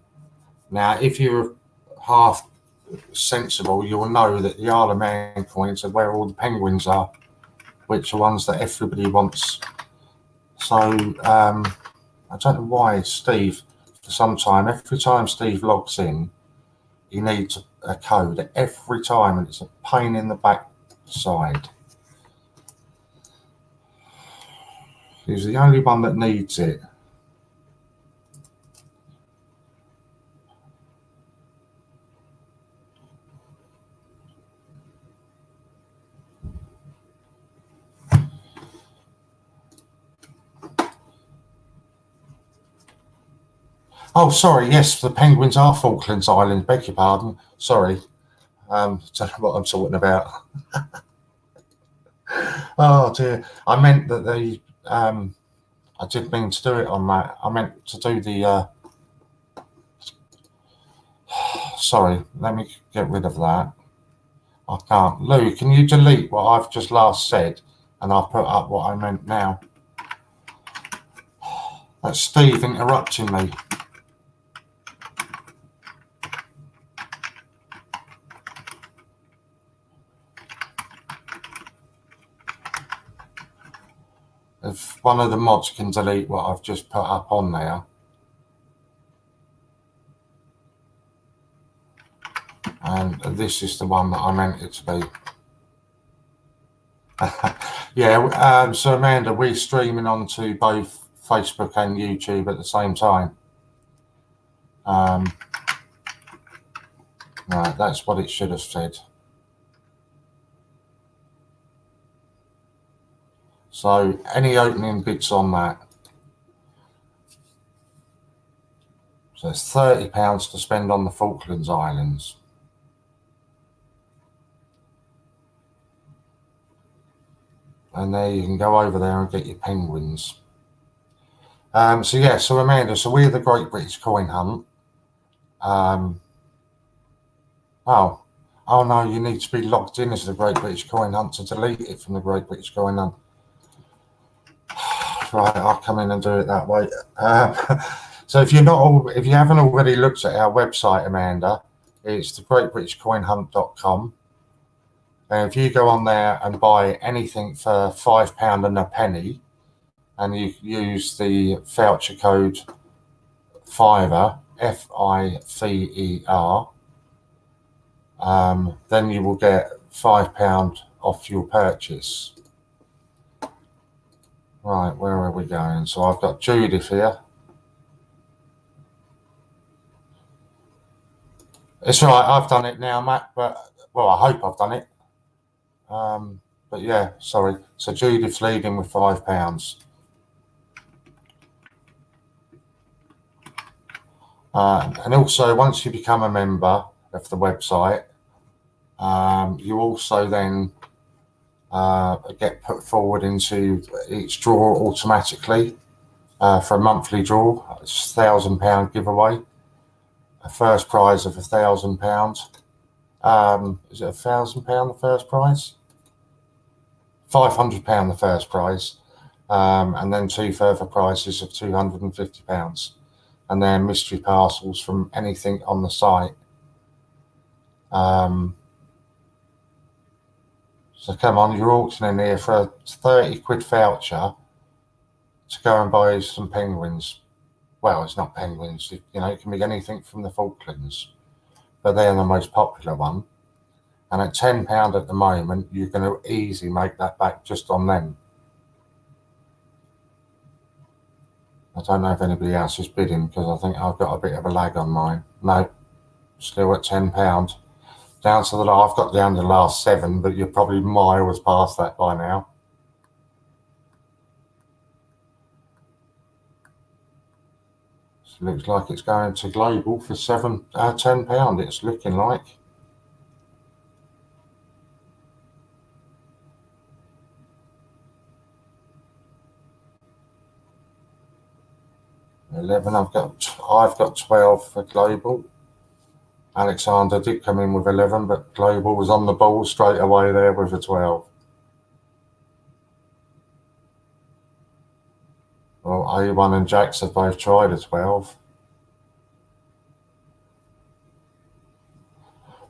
Now, if you're half sensible, you'll know that the Isle of Man coins are where all the penguins are, which are ones that everybody wants. So I don't know why Steve, for some time, every time Steve logs in, he needs a code every time, and it's a pain in the backside. He's the only one that needs it. Oh, sorry. Yes, the penguins are Falklands Islands. Beg your pardon. Sorry. Don't know what I'm talking about. Oh dear. I meant that the. I did mean to do it on that. I meant to do the. Sorry. Let me get rid of that. I can't. Lou, can you delete what I've just last said, and I'll put up what I meant now. That's Steve interrupting me. If one of the mods can delete what I've just put up on there. And this is the one that I meant it to be. Yeah, so Amanda, we're streaming onto both Facebook and YouTube at the same time. Right, that's what it should have said. So any opening bits on that. So it's £30 to spend on the Falklands Islands. And there you can go over there and get your penguins. So yeah, so Amanda, so we're the Great British Coin Hunt. Oh no, you need to be logged in as the Great British Coin Hunt to delete it from the Great British Coin Hunt. Right, I'll come in and do it that way. So if you haven't already looked at our website, Amanda, it's thegreatbritishcoinhunt.com. And if you go on there and buy anything for £5 and a penny, and you use the voucher code FIVER, FIVER, then you will get £5 off your purchase. Right, where are we going? So I've got Judith here. It's right, I've done it now, Matt, but, well, I hope I've done it. But yeah, sorry. So Judith's leading with £5. And also, once you become a member of the website, you also then get put forward into each draw automatically for a monthly draw. It's £1,000 giveaway. A first prize of £1,000. Is it £1,000 the first prize? £500 the first prize, and then 2 further prizes of £250, and then mystery parcels from anything on the site. So come on, you're auctioning here for a 30 quid voucher to go and buy some penguins. Well, it's not penguins, it can be anything from the Falklands, but they're the most popular one. And at £10 at the moment, you're going to easily make that back just on them. I don't know if anybody else is bidding, because I think I've got a bit of a lag on mine. No, still at £10. Down to I've got down to the last 7, but you're probably miles past that by now. So it looks like it's going to Global for £10. It's looking like. $11. I've got 12 for Global. Alexander did come in with 11, but Global was on the ball straight away there with a 12. Well, A1 and Jax have both tried a 12.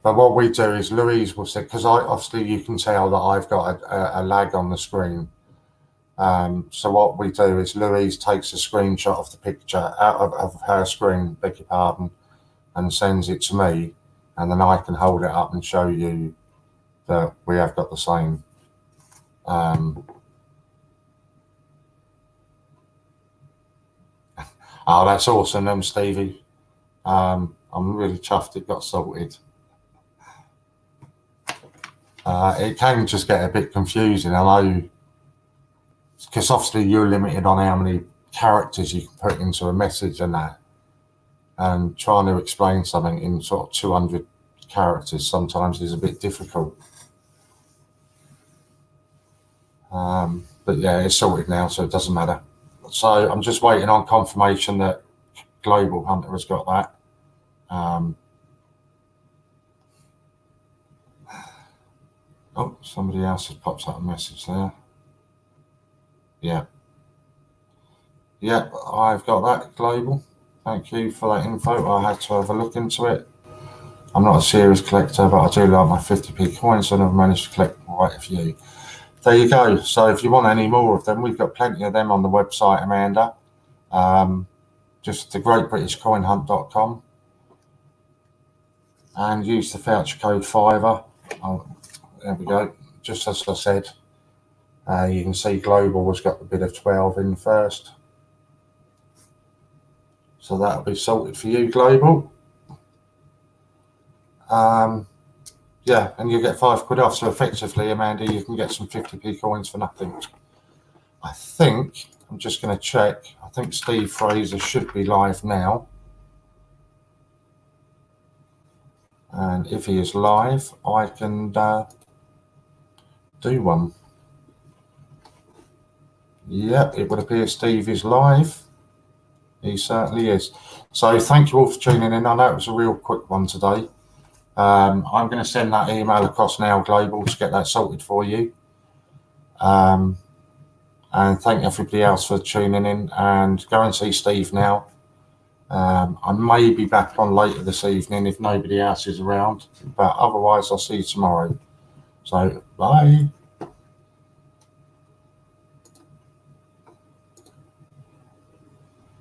But what we do is Louise will say, because obviously you can tell that I've got a lag on the screen. So what we do is Louise takes a screenshot of the picture out of her screen, beg your pardon, and sends it to me, and then I can hold it up and show you that we have got the same. Oh, that's awesome then, Stevie. I'm really chuffed it got sorted. It can just get a bit confusing, I know, because obviously you're limited on how many characters you can put into a message and that. And trying to explain something in sort of 200 characters sometimes is a bit difficult. But yeah, it's sorted now, so it doesn't matter. So I'm just waiting on confirmation that Global Hunter has got that. Oh, somebody else has popped up a message there. Yeah. Yeah, I've got that, Global. Thank you for that info. I had to have a look into it. I'm not a serious collector, but I do like my 50p coins, and I've managed to collect quite a few. There you go. So if you want any more of them, we've got plenty of them on the website, Amanda. Just the greatbritishcoinhunt.com, and use the voucher code FIVER. Oh, there we go. Just as I said, you can see Global has got a bit of 12 in first. So that'll be sorted for you, Global. Yeah, and you get £5 off. So effectively, Amanda, you can get some 50p coins for nothing. I think, I'm just going to check. I think Steve Fraser should be live now. And if he is live, I can do one. Yep, it would appear Steve is live. He certainly is. So thank you all for tuning in. I know it was a real quick one today. I'm going to send that email across now, Global, to get that sorted for you. And thank everybody else for tuning in, and go and see Steve now. I may be back on later this evening if nobody else is around, but otherwise I'll see you tomorrow. So bye.